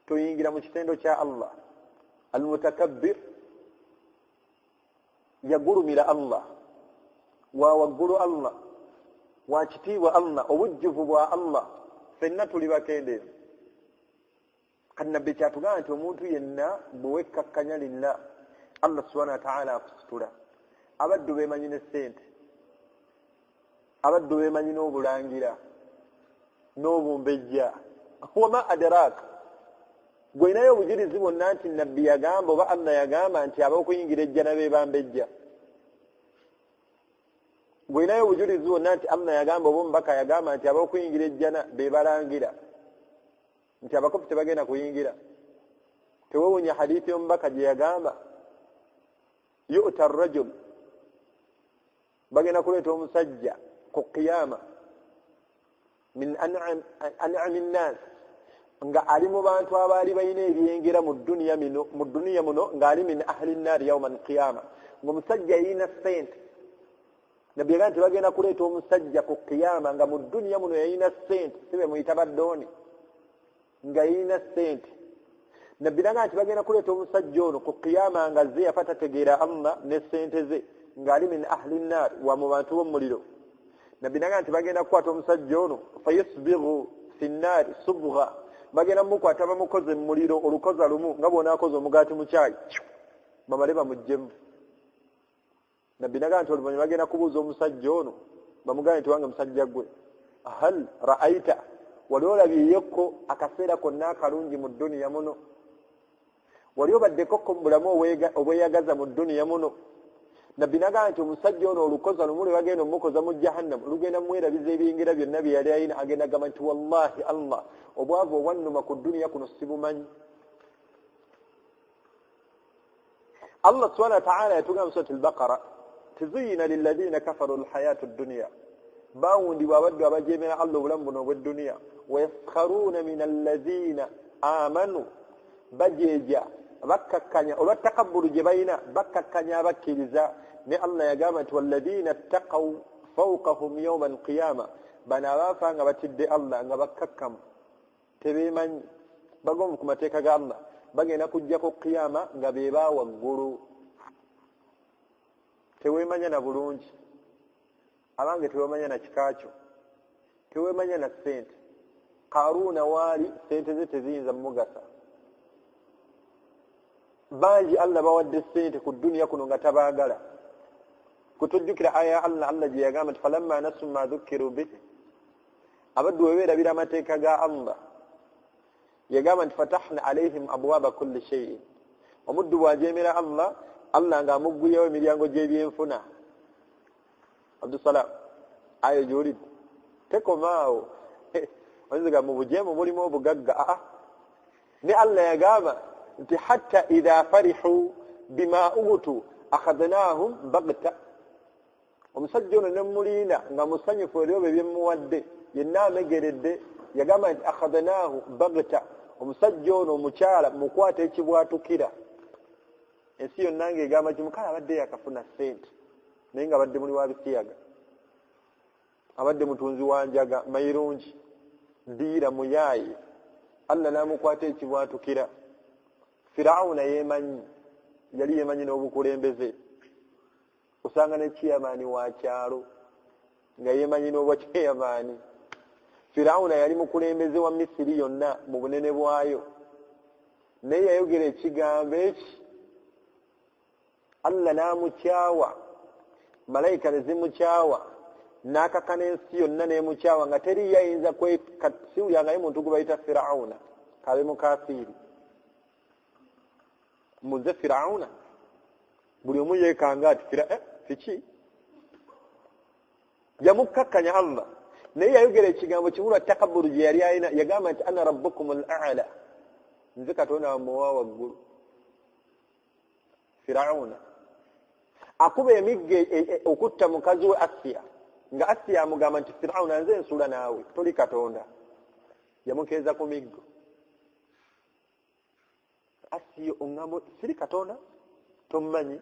toyingira mu kitendo kya Allah almutakabbir yagulumira Allah wa waggulu Allah wa kitiibwa Allah obujjuvu bwa Allah ffenna tuli bakendeevu kati nabbi kyatugamba nti omuntu yenna bwe wekkakkanya lillah Allah subhanahu wa ta'ala akusitula abaddu beemanyi ne ssente abaddu beemanyi n'obulangira n'obumbejja wama adraka gwinayo obujulizi bwonna nti nabbi yagamba oba Allah yagamba nti ab'okuyingira ejjana be bambejja gwinayo obujulizi bwonna nti Allah yagamba oba omubaka yagamba nti ab'okuyingira ejjana be balangira nti abakopi tebagenda kuyingira tewewunya hadithi y'omubaka gye yagamba yu'ta ar-rajul bagenda kuleeta omusajja ku qiyama min an'ami nnas nga ali mu bantu abaali balina ebyengera mu duniya muno ng'ali min ahli nnaari yawma alqiyama ng'omusajja yalina ssente nabbi yagamba nti bagenda kuleeta omusajja ku qiyama nga mu duniya muno yalina ssente si be muyita baddooni nga yina ssente nabbi naga nti bagenda kuleeta omusajja ono ku qiyama nga ze yafa tategeera Allah ne ssente ze ng'ali min ahli nnar wa mu bantu b'omuliro nabbi naga nti bagenda kukwata omusajja ono fayusbighu fi nnaari subgha bagenda mukwata bamukoze mu muliro olukoza lumu nga bw'onaakoze omugaati mu kyayi bamale bamuggyemu nabbi naga nti oluvannyuma bagenda kubuuza omusajja ono bamugabe nti wange musajja gwe hal ra'aita wali olabyeyeko akaseera konna akalungi mu dduniya muno wali obaddekoko mu bulamu obweyagaza mu dduniya muno nabbi naga nti omusajja ono olukoza lumu lwe bagenda omukoza mu jahannamu lugenda mwerabiza ebiyingira byonna bye yali alina agenda gamba nti wallahi Allah obwavu obwannuma ku dduniya kuno sibumanyi Allah subhanahu wa ta'ala yatugamba mu surati al-Baqara tuzuyina lilladhina kafaru al-hayatu ad-dunya bawundibwa abaddu abajemera Allah obulamu buno obw'edduniya wayaskharuna min alladhina amanu bajeja bakkakkanya olwa takabbulu gye balina bakkakkanya abakkiriza ne Allah yagamba nti walladhina ttaqaw fawqahum yawma alqiyama bano abaafa nga batidde Allah nga bakkakkamu tebeemanyi bagomu ku mateeka ga Allah bagenda kujjako qiyama nga be baawaggulu teweemanya na bulungi abange teweemanya na kikaakyo teweemanya na ssente Qaaruuna waali ssente ze teziyinza mumugasa bangi Allah bawadde ssente ku dduniya kuno nga tabaagala kutujjukira aya Allah gye yagamba nti falamma nasu ma dhukkiru bihi abaddu bwe beerabira amateeka ga Allah yagamba nti fatahna alayhim abwaaba kulli shay'in omuddu bw'ajeemera Allah ng'amugguyewo emiryango gy'ebyenfuna Abdussalam ayo gy'olidde tekomaawo oyinza mu bujeemu mulimu obugagga ne Allah yagamba nti hatta idha farihu bima utu akhadnahum baghta omusajja ono ne mulinda nga musanyufu ebyo byemuwadde yenna amegeredde yagamba nti akhadnahu baghta omusajja ono omukyala mukwata ekibwatukira ensi yonna ng'egamba kimukala abadde yakafuna ssente naye nga abadde muli wa bisiyaga abadde mutunzi wa njaga mayirungi ndiira muyaaye Allah n'amukwata ekibwatukira Firawuna yali yemanyi n'obukulembeze osanga ne kiyamaani wa kyalo nga yemanyi n'obwa kiyamaani Firawuna yali mukulembeze wa Misiri yonna mu bunene bwayo naye yayogera ekigambo eki Allah n'amukyawa malayika ne zimukyawa n'akakana ensi yonna n'emukyawa nga teri yayinza siwulyangayo muntu gwe bayita Firawuna kabe mukafiiri muze Firawuna buli omu yeekanga ati fiki yamukkakkanya Allah naye yayogera ekigambo kimulwa takabbulu gye yali alina yagamba nti ana rabbukum al-a'la nze Katonda wammwe wa waggulu Firawuna akuba emigga okutta mukazi we Asiya nga Asiya amugamba nti Firawuna nze nsula naawe toli Katonda yamukeeza ku miggo Asiya ongamba siri Katonda tommanyi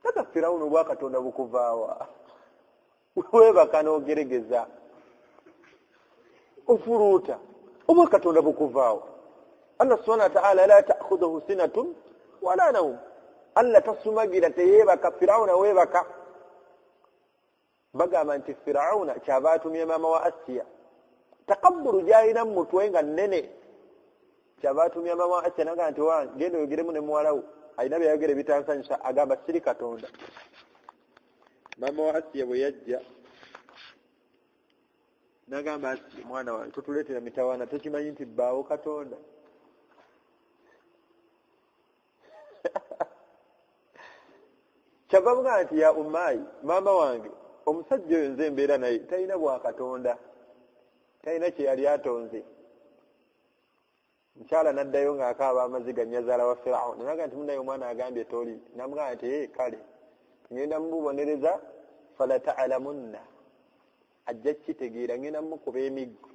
kaka Firawuna obwa Katonda bukuvaawa weebaka n'ogeregeza ofuluuta obwa Katonda bukuvaawa Allah subhanahu wa ta'ala la ta'khudhuhu sinatun wala nawm Allah tasumagira teyeebaka Firawuna weebaka bagamba nti Firawuna kyaba atumye maama wa Asiya takabbulu gyalina mu mutwe nga nnene kyaba atumye maama wa Asiya naga nti wange genda oyogeremu ne muwalawo alina byayogera ebitansanyusa agamba siri Katonda maama wa Asiya bwe yajja nagamba Asiya mwana wange tutuleetera mitawaana tekimanyi nti bbaawo Katonda kyava buga nti ya umaayi maama wange omusajja oyo nze mbeera naye talina bwa Katonda talina kye yali atonze mukyala n'addayo ng'akaaba amaziga nnyazaala wa Firawuna naga nti munaye omwana agambye toli namugamba nti kale ngenda mububonereza fala ta'lamunna ajja kitegeera ngenda mukuba emiggo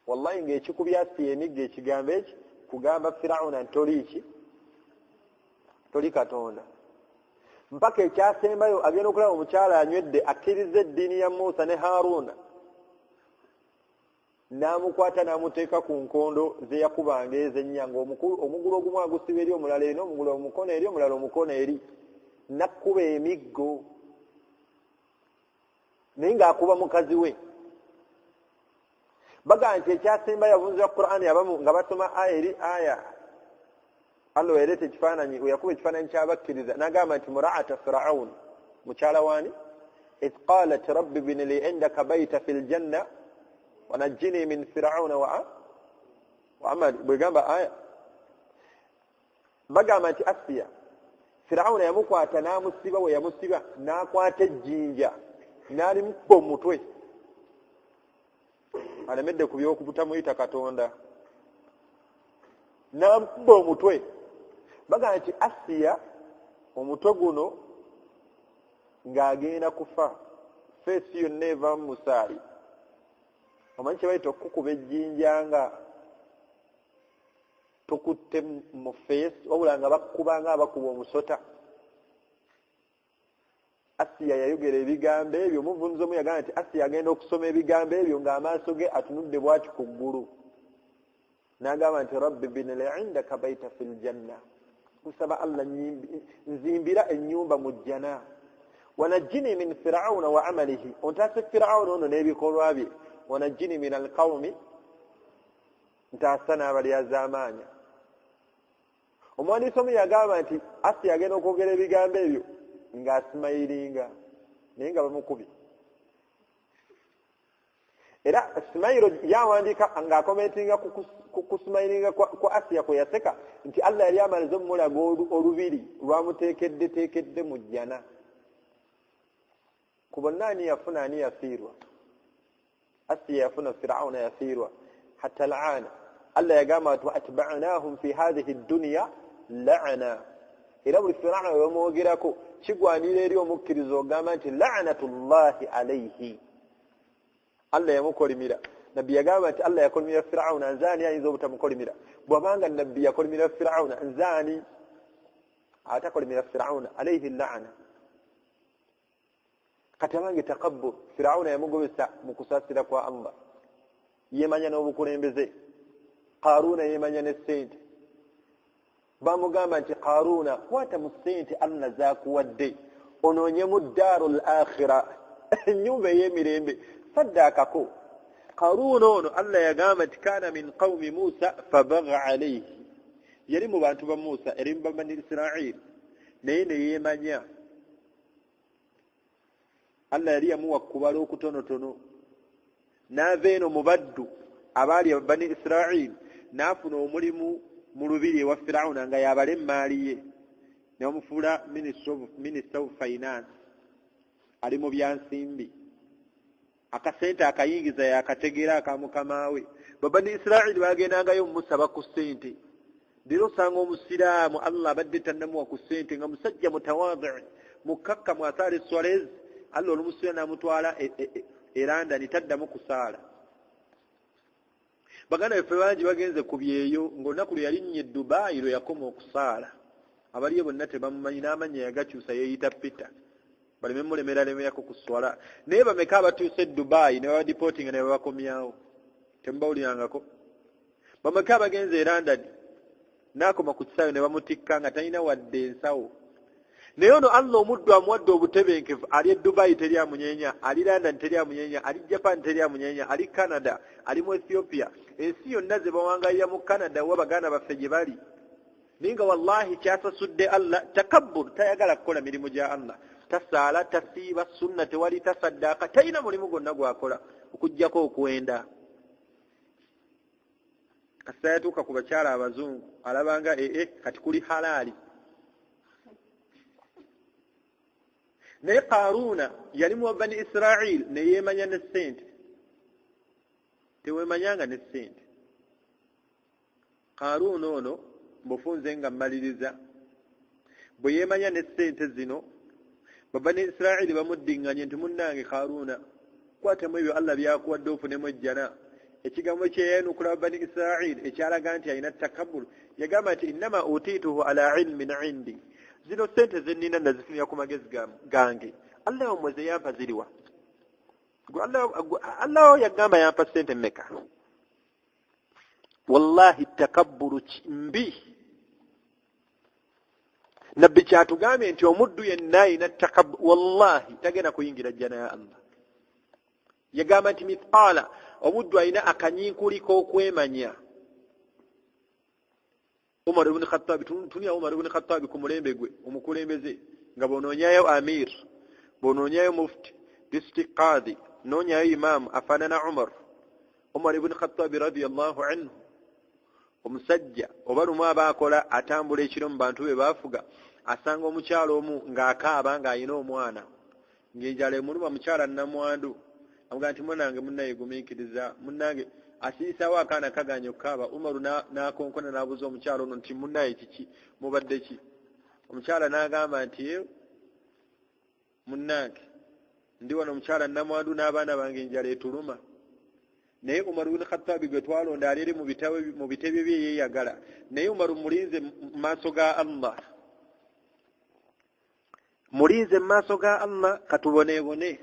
wallahi ng'ekikubye Asiya emiggo ekigambo eki kugamba Firawuna nti toli Katonda mpaka ekyasembayo agenda okulaba omukyala anywedde akkiriza eddiini ya Musa ne Haruna n'amukwata n'amuteeka ku nkondo ze yakubanga ez'ennya ng'omugulu ogumu agusiba eri omulala eri omugulu omukono eri omulala omukono eri nakkuba emiggo naye ng'akuba mukazi we. Bagamba nti ekyasemba yabunzira Qur'ani abamu nga basoma aya eri aya Allah weereta ekifaananyi weyakuba ekifaananyi ky'abakkiriza n'agamba nti mura'ata Fir'aun mukyala waani إذ قالت رب ابن لي عندك بيت في الجنة ونجني من فرعون وعمل بيغamba aya bagamba nti Asiya Firauna yamukwata n'amusiba we yamusiba n'akwata ejjinja n'alimukuba omutwe alemedde ku by'okubutamuyita Katonda n'amukuba omutwe. Bagamba nti Asiya omutwe guno ng'agenda kufa feesi yonna eva mu musaayi. Omanyi kye bayita okukuba ejjinja nga tukutte mu feesi wabula nga bakuba nga abakuba omusota. Asiya yayogera ebigambo ebyo omuvunzi omu yagamba nti Asiya agenda okusoma ebigambo ebyo ng'amaaso ge atunudde bw'ati ku ggulu n'agamba nti rabbi bini li indaka baita fil janna kusaba Allah nzimbira ennyumba mu jjana wanajjini min Fir'auna wa amalihi ontaase Fir'auna ono n'ebikolwa bye wanajjini min alqawmi ntaasa n'abalyazaamaanya. Omuwandiisi omu yagamba nti Asiya agenda okwogera ebigambo ebyo ng'asimayiringa naye nga bamukubye. Era Simayiro yawandiika ng'akomentinga ku kusimayiringa kwa Asiya kwe yaseka nti Allah yali amaliza omulaga olubiri lwamuteekedde mu jjana. Ku bonna ani yafuna ani yafiirwa? Asiya yafuna Fir'auna yafiirwa hatta al'ana Allah yagamba nti atba'nahum fi hadhihi ad-dunya la'ana. Era buli Fir'auna bamwogerako kigwanira eri omukkiriza ogamba nti la'natullahi alayhi. Allah yamukolimira. Nabbi yagamba nti Allah yakolimira Fir'auna nzaani ayinza obutamukolimira. Bw'abanga nabbi yakolimira Fir'auna nzaani atakolimira Fir'auna alayhi la'ana. Kati abange takabbur Fir'auna yamugobesa mu kusaasira kwa Allah. Yemanya n'obukulembeze. Qaruna yemanya ne ssente. Bamugamba nti Qaruna kwata mu ssente Allah zaakuwadde onoonyemu daarul akhira ennyumba ey'emirembe saddaakako. Qaruna ono Allah yagamba nti kaana min qawmi Musa fabagha alayhi yali mu bantu ba Musa eri mu bani Israel naye ne yeemanya. Allah yali yamuwa kubala okutonotono n'ava eno mu baddu abaali bani Israel n'afuna omulimu mu lubiri ewa Fir'auna nga yabala emmaali ye n'omufuula minister of finance ali mu byansimbi akasente akayingiza yakategeera akamukama we. Babani Israel bagendangayo musaba ku ssente dira osanga omusiraamu Allah abadde tannamuwa ku ssente nga musajja mutawadhi mukakka mwasale Suarez Allah olumusira n'amutwala London taddamu kusaala. Baganda baffe bangi bagenze ku byeyo ng'olunaku lwe yalinnye Dubai lwe yakoma okusaala. Abaliyo bonna tebamumanyi n'amanya yagakyusa yeeyita Peter baleme mulemerako kuswala. Naye bameka abatuuse Dubai ne babadipotinga ne babakomyawo temubawulirangako. Bameka abagenze London n'akoma ku kisaawe ne bamutikka nga talina wadde ensawo. Naye ono Allah omuddu amuwadde obutebenkevu ali Dubai teri amunyeenya, ali London teri amunyeenya, ali Japan teri amunyeenya, ali Canada, ali mu Ethiopia. Ensi yonna ze bawangaalira mu Canada wa baganda baffe gye bali. Naye nga wallahi kyasasudde Allah takabbur tayagala kukola mirimu gya Allah. Tasaala, tasiiba, sunna tewali, tasaddaaka, talina mulimu gwonna gwakola okuggyako okwenda. Kasita yatuuka ku bakyala abazungu alabanga kati kuli halaali. Naye Qaruna yali mu bani Israel ne yeemanya ne ssente. Teweemanyanga ne ssente. Qaruna ono mbufunze nga mmaliriza bwe yeemanya ne ssente zino babani Israel bamuddinganye nti munnange Qaruna kwatemu ebyo Allah byakuwadde ofunemu ejjana. Ekigambo kyeyanukula bani Israel ekyalaga nti alina takabbur yagamba nti innama utiituhu ala ilmin indi. Zino ssente zennina nazifunira ku magezi gange. Allah omweze yampa ziriwa. Allah yagamba yampa ssente mmeka. wallahi takabburu mbi nabbi kyatugambye nti omuddu yenna ayina takabbur wallahi tagenda kuyingira jjana ya Allah yagamba nti mithqala omuddu ayina akanyiinkuliko okwemanya Umar ibn Khattab tunia Umar ibn Khattab ku mulembe gwe omukulembeze nga bonoonyayo amir bonoonyayo mufti district qadi noonyayo imam afaanana Umar ibn Khattab radiyallahu anhu omusajja oba lumu abaakola atambula ekiro mu bantu be baafuga asanga omukyalo omu ng'akaaba ng'ayina omwana ng'enjala emuluma mukyala nnamwandu amugaa nti munange munnayegumiikiriza munnange asiisawo akaana kaganya okukaaba Umaru n'akonkona n'abuuza omukyalo ono nti munnaye kiki mubadde ki omukyala n'agamba nti munnange ndi wano omukyala nnamwandu n'abaana bange enjala etuluma naye Umaru ibn Khattab gwe twalonda ali eri mu bitebyo bye yeeyagala naye Umaru mulinze mu maaso ga Allah mulinze mu maaso ga Allah katuboneebone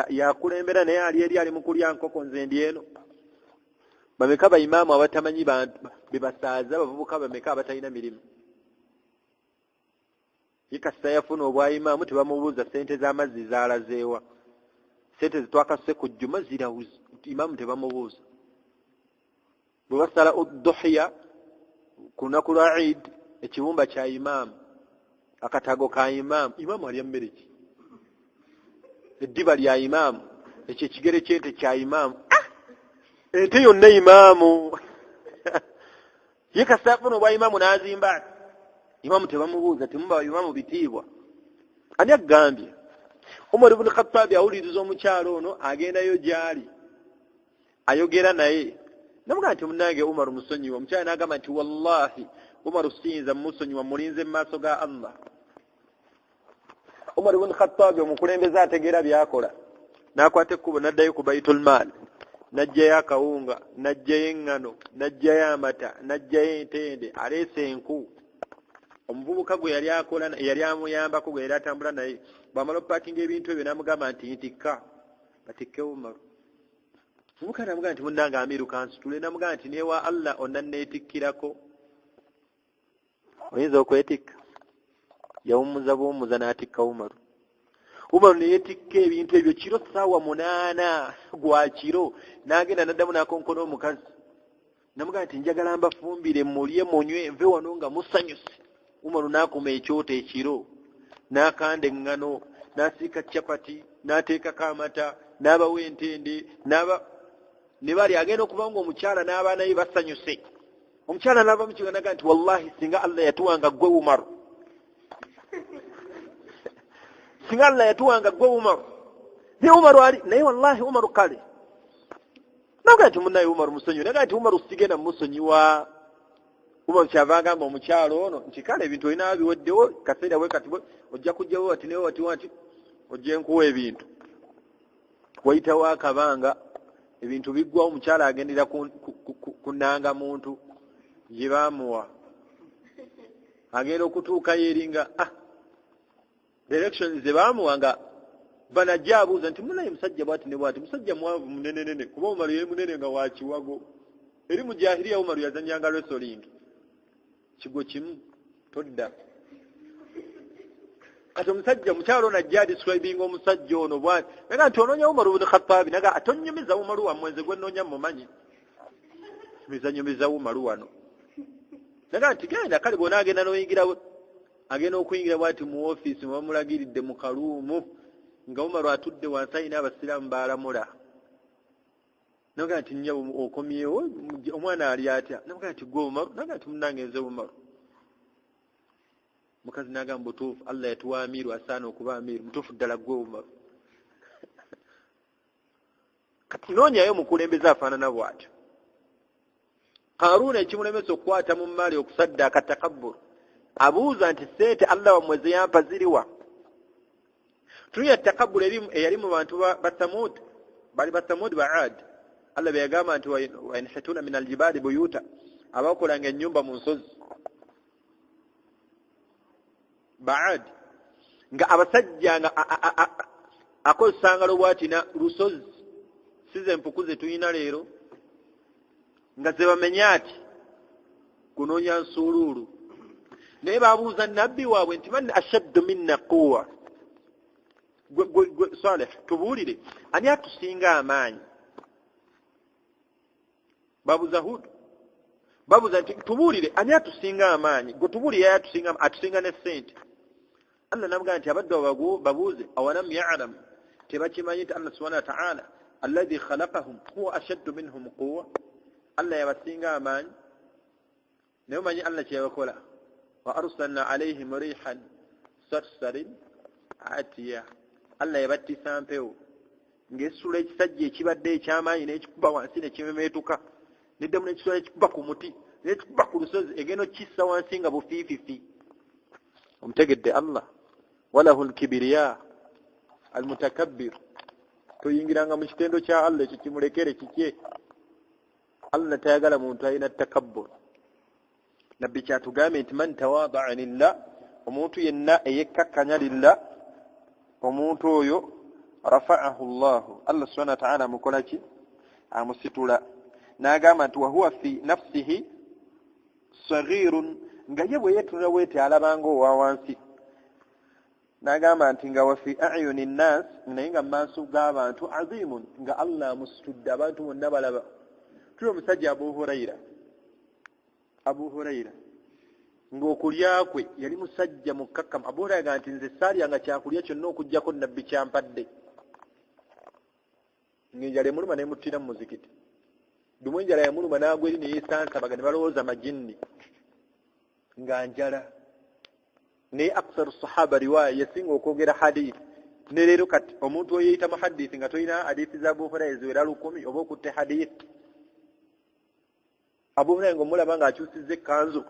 yakulembera naye ali eri ali mu kulya nkoko nze ndi eno bameka bayimaamu abatamanyi bebasaaza bavubuka bameka abatalina mirimu yekasita yafuna obwayimaamu tebamubuuza sente z'amazzi zaalazeewa sente zitwakase ku jjuma zirawuzi imaamu tebamubuuza bwe basala udduhiya ku lunaku lwa Eid ekibumba kya imaamu akatago ka imaamu alya mmere ki eddiba lya imaamu ekyo ekigere ky'ente kya imaamu ente yonna imaamu ye kasita afuna obwa imaamu n'azimba imaamu tebamubuuza temuba imaamu bitiibwa ani agambye Umar ibn Khattab awuliriza omukyalo ono agendayo gy'ali ayogera naye namugaa nti munnange Umar musonyiwa omukyala n'agamba nti wallahi Umar siyinza musonyiwa mulinze mu maaso ga Allah Umar ibn Khattab omukulembeze ategeera byakola n'akwata ekkubo n'addayo ku Baitul Maal n'ajjayo akawunga n'ajjayo eŋŋano n'ajjayo amata n'ajjayo entende aleese enku omuvubuka gwe yali amuyambako gwe yali atambula naye bw'amala opaakinga ebintu ebyo n'amugamba nti ntikka batikkewo Umaru omuvubuka n'amugamba nti munnange amiru kansitule n'amugamba nti neewa Allah onnanneetikkirako oyinza okwetikka yawummuza buwummuza n'atikka Umaru ne yeetikka ebintu ebyo kiro ssaawa 8 gwa kiro n'agenda n'addamu n'akonkona omukazi n'amugamba nti njagala mbafumbire mulye munywe nve wano nga musanyuse Umaru n'akuma ekyoto ekiro n'akanda eŋŋano n'asiika capati n'ateekako amata n'abawa entende ne bali agenda okuba nga omukyala n'abaana be basanyuse omukyala n'ava mu kibuga n'agamba nti wallahi singa Allah yatuwanga ggwe Umaru singa Allah yatuwanga ggwe Umaru ne Umaru ali naye wallahi Umaru kale n'agamba nti munnaye Umaru musonyiwa n'agamba nti Umaru sigenda musonyiwa Umaru kyava agamba omukyalo ono nti kale ebintu olina biweddewo kaseera bwe kati ojja kujjawo ati newe wati ojje nkuwa ebintu wayitawo akabanga ebintu biggwawo omukyala agendera kunanga muntu gye baamuwa agenda okutuukayo eringa directions ze baamuwa nga banajja abuuza nti munaye musajja bwati ne bwati musajja mwavu munenenene kuba Umaru yali munene nga wa kiwago eri mu jahiliya Umaru yazanyanga wrestling kigo kimu todda kati omusajja mukyalo najja describing omusajja ono bwati naga nti onoonya Umaru ibn Khattab naga atonyumiza Umaru wa mweze gwe noonya mumanyi mizanyumiza Umaru wano naga nti genda kale bona agenda n'oyingira agenda okuyingira bwati mu office bamulagiridde mu kaluumu nga Umaru atudde wansi ayina abasiraamu baalamula naga nti nnyo okomyewo omwana ali atya naga nti gwe Umaru naga nti munnange nze Umaru mukazi n'agamba butuufu Allah yatuwa amiru asaana okuba amiru mutuufu ddala gwe Umaru kati noonyayo omukulembeze afaanana bw'atyo Karuuna ekimulemesa okukwata mu maali okusaddaaka takabbur abuuza nti sente Allah wamweze yampa ziriwa tunuya takabbur eyali mu bantu ba Thamud bali ba Thamud ba Aad Allah beyagamba nti wa inhatuna min aljibali buyuta abakolanga ennyumba mu nsozi Baad nga abasajja nga akozesanga lobwati na lusozi size empuku ze tuyina leero nga ze bamenya ati kunoonya nsuuluulu naye babuuza nabbi waabwe nti man ashaddu minna quwa gwe Saleh tubuulire ani atusinga amaanyi babuuza Hud babuuza nti tubuulire ani atusinga amaanyi gwe tubuulire atusinga ne ssente Allah nabugamba nti abadde babuuze awalam ya'lam tebakimanyi nti Allah subhanahu wa ta'ala alladhi khalaqahum huwa ashaddu minhum quwa Allah yabasinga amaanyi naye omanyi Allah kyeyabakola wa arsalna alayhim rihan sarsarin atiya Allah yabattisa mpewo ng'essula ekisajja ekibadde ekyamaanyi n'ekikuba wansi nekimemeetuka neddamu n'ekisula ekikuba ku muti n'ekikuba ku lusozi egenda okissa wansi nga bufiififi omutegedde Allah walahu lkibiriya almutakabbir toyingiranga mu kitendo kya Allah ekyo kimulekere kikye Allah tayagala muntu alina takabbur nabbi kyatugambye nti man tawadaa lillah omuntu yenna eyekkakkanya lillah omuntu oyo rafa'ahu Allah Allah subhanahu wa ta'ala mukola ki amusitula n'agamba nti wahuwa fi nafsihi saghirun nga ye bwe yetunula bwete alabanga owa wansi n'agamba nti nga wa fi a'yuni nnas naye nga mu maaso g'abantu azimun nga Allah amusitudde abantu bonna balaba tuli omusajja Abu Huraira ng'okulya kwe yali musajja mukkakkamu Abu Huraira nti nze saalyanga kyakulya kyonna okuggyako nabbi kyampadde ng'enjala emuluma nemuttira mu muzikiti dumu enjala yamuluma n'agwa eri neyeesansabaga ne balowooza majinni nga njala naye aksaru sahaba riwaya yasinga okwogera hadith ne leero kati omuntu oyeyita mu hadith nga tolina hadithi za Abu Huraira ziwera 1000 oba okutte hadith Abu Huraira ng'omulaba ng'akyusizza ekkanzu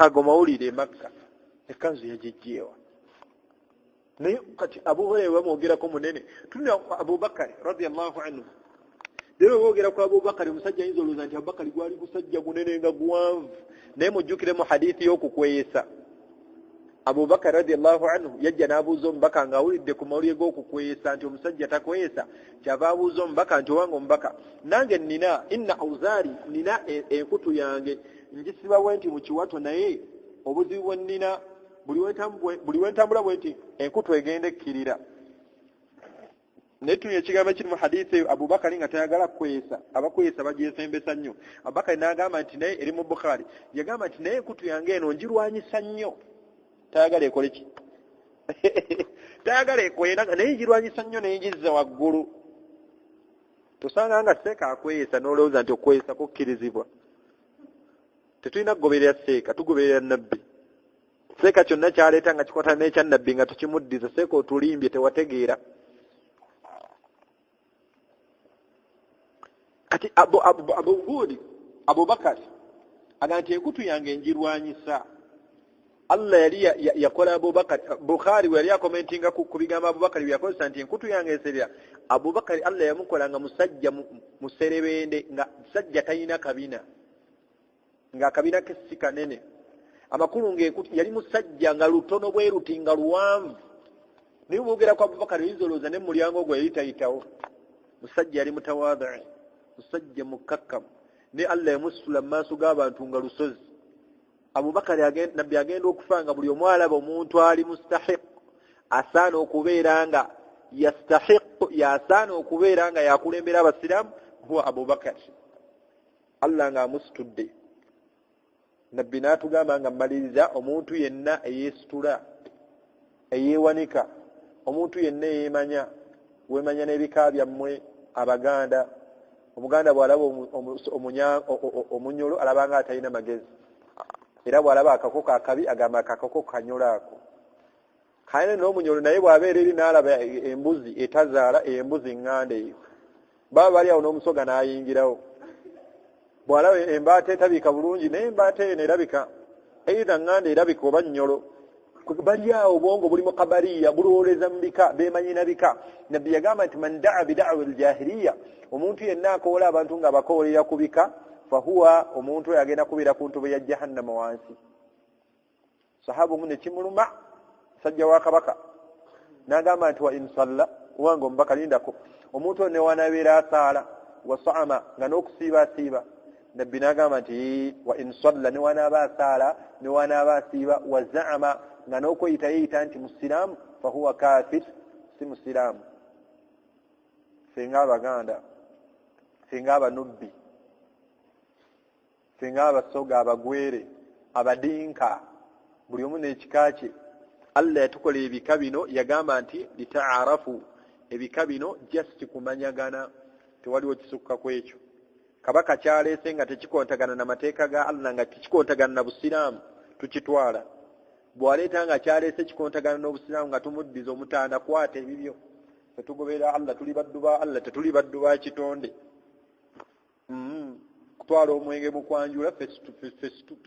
ago mawulire Makka ekkanzu yagijjeewa naye kati Abu Huraira bamwogerako munene tulina Abu Bakari radiyallahu anhu leero boogera ku Abu Bakari omusajja ayinza olowooza nti Abu Bakari gwali musajja munene nga guwanvu naye mujjukire mu hadithi y'okukweyesa Abu Bakar radiyallahu anhu yajja n'abuuza omubaka ng'awulidde ku mawulire g'okukweyesa nti omusajja takweyesa kyava abuuza omubaka nti owanga omubaka nange nina inna awzaari nina enkutu yange njisiba bwenti mu kiwato naye obuzibu bwe nnina buli wentambula bwenti enkutu egenda ekkirira naye tunya ekigambo kiri mu hadithi eyo Abubakari nga tayagala kukweyesa abakweyesa bagyesembesa nnyo Abubakari n'agamba nti naye eri mu Bukhari yagamba nti naye enkutu yange eno njirwanyisa nnyo tayagala ekole ki tayagala ekwena naye njirwanyisa nnyo neyingizza waggulu tosanga nga seeka akweyesa n'olowooza nti okweyesa kukkirizibwa tetulina kugoberera seeka tugoberera nabbi seeka kyonna kyaleeta nga kikwatana n'ekya nabbi nga tukimuddiza seeka otulimbye tewategeera kati Abubakari agamba nti enkutu yange njirwanyisa Allah yali yakola Abubakari Bukhari yali akomentinga ku bigambo Abubakari byakozesa nti enkutu yange eserera Abubakari Allah yamukola nga musajja muserebende nga musajja talina kabina nga kabina ke si kanene amakulu ng'enkutu yali musajja nga lutono bwe ruti nga luwanvu naye boogera ku Abubakari yinzolooza ne mulyango gwe yali tayitawo musajja yali mutawaadhi musajja mukkakkamu ne Allah yamusula mu maaso g'abantu nga lusozi Abubakari nabbi agenda okufa nga buli omu alaba omuntu ali mustahiq asaana okubeera nga yasaana okubeera nga yakulembera abasiraamu huwa Abubakari Allah nga amusitudde nabbi n'atugamba nga mmaliriza omuntu yenna eyeesitula eyeewanika omuntu yenna eyeemanya weemanya n'ebika byammwe Abaganda Omuganda bw'alaba omunyolo alaba nga atalina magezi era bw'alaba akakoko akabi agamba akakoko kanyola ako kayine n'omunyolo naye bw'abeera eri n'alaba embuzi etazaala embuzi ŋŋanda eyo baba bali awo n'omusoga n'ayingirawo bw'alaba embaata etabika bulungi naye embaata eyo nerabika eitha ŋŋanda erabika oba nnyolo bali awo obwongo buli mu kabaliya bulowooleza mu bika beemanyina bika nabbi yagamba nti man daa bida'wa aljahiliya omuntu yenna akoola abantu nga bakoolera ku bika fahuwa omuntu oyo agenda kubeera ku ntobo ya jahannama wansi sahaba omu ne kimuluma musajja wa kabaka n'agamba nti wa insalla owange omubaka lindako omuntu oyo newanabeera asaala wasaama nga n'okusiibaasiiba nabbi n'agamba nti wa in salla ne wanaaba asaala ne wanaaba asiiba wa zaama nga n'okweyita yeeyita nti musiraamu fahuwa kafir si musiraamu. Fenga Abaganda, fenga Abanubbi, fenga Abasoga, Abagwere, Abadinka, buli omu n'ekika kye. Allah yatukola ebika bino yagamba nti litaarafu, ebika bino just kumanyagana, tewaliwo kisukka ku ekyo. Kabaka kyaleese nga tekikontagana n'amateeka ga Allah, nga tekikontagana na busiraamu tukitwala. Bw'aleeta nga kyaleese kikontagana n'obusiraamu nga tumuddiza omutanda kwata ebibyo. Tetugoberera Allah, tuli baddu ba Allah, tetuli baddu ba kitonde. Kutwala omwenge mu kwanjula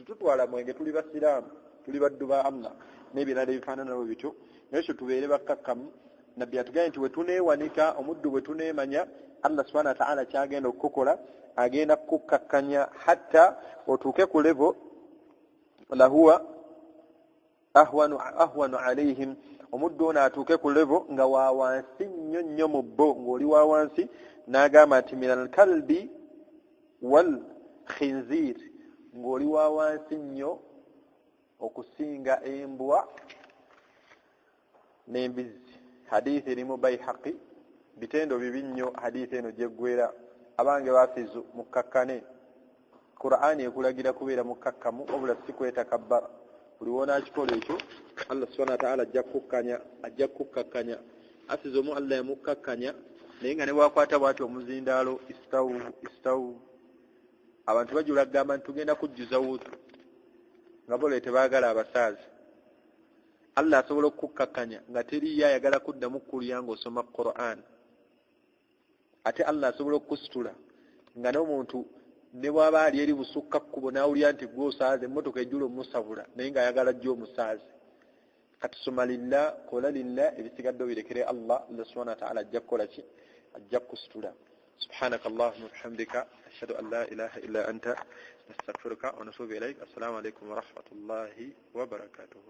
tutwala mwenge, tuli basiraamu, tuli baddu ba Allah. N'ebirala ebifaanana bwe bityo. Nekyo tubeere bakkakkamu. Nabbi atugambye nti bwe tuneewanika, omuddu bwe tuneemanya, Allah subhanahu wa ta'ala kyagenda okukola, agenda kukkakkanya hatta otuuke ku level lahuwa ahwanu alaihim, omuddu ono atuuke ku level nga wa wansi nnyo nnyo mu bo, ng'oli wa wansi. N'agamba nti minal kalbi wal khinzir, ng'oli wa wansi nnyo okusinga embwa n'embizi. Hadithi eri mu Bayhaqi, bitendo bibi nnyo hadithi eno gyeggwera. Abange bafizu mukkakkane. Qur'ani ekulagira kubeera mukkakkamu wabula si kwetakabbara. Buli w'onaakikola ekyo Allah subhanahu wa ta'ala ajja kukkakkanya. Afizu omu Allah yamukkakkanya, naye nga ne bwakwata bw'ati omuzindaalo istawu. Abantu bajula kugamba nti tugenda kujjuza wuutu nga bole tebaagala abasaazi. Allah asobola okukkakkanya nga teriyo ayagala kuddamu kkulya ng'osoma Qur'an. Ate Allah asobola okukusitula nga n'omuntu ne bw'aba ali eri busukka kkubo n'awulira nti gwe osaaze, emmotoka ejjula omusabula naye ng'ayagala jjo omusaaze. Kati soma lillah, kola lillah, ebisigadde obirekere Allah. Allah subhanahu wa ta'ala ajja kukola ki? Ajja kukusitula. سبحانك اللهم وبحمدك أشهد أن لا إله إلا أنت نستغفرك ونتوب إليك. السلام عليكم ورحمة الله وبركاته.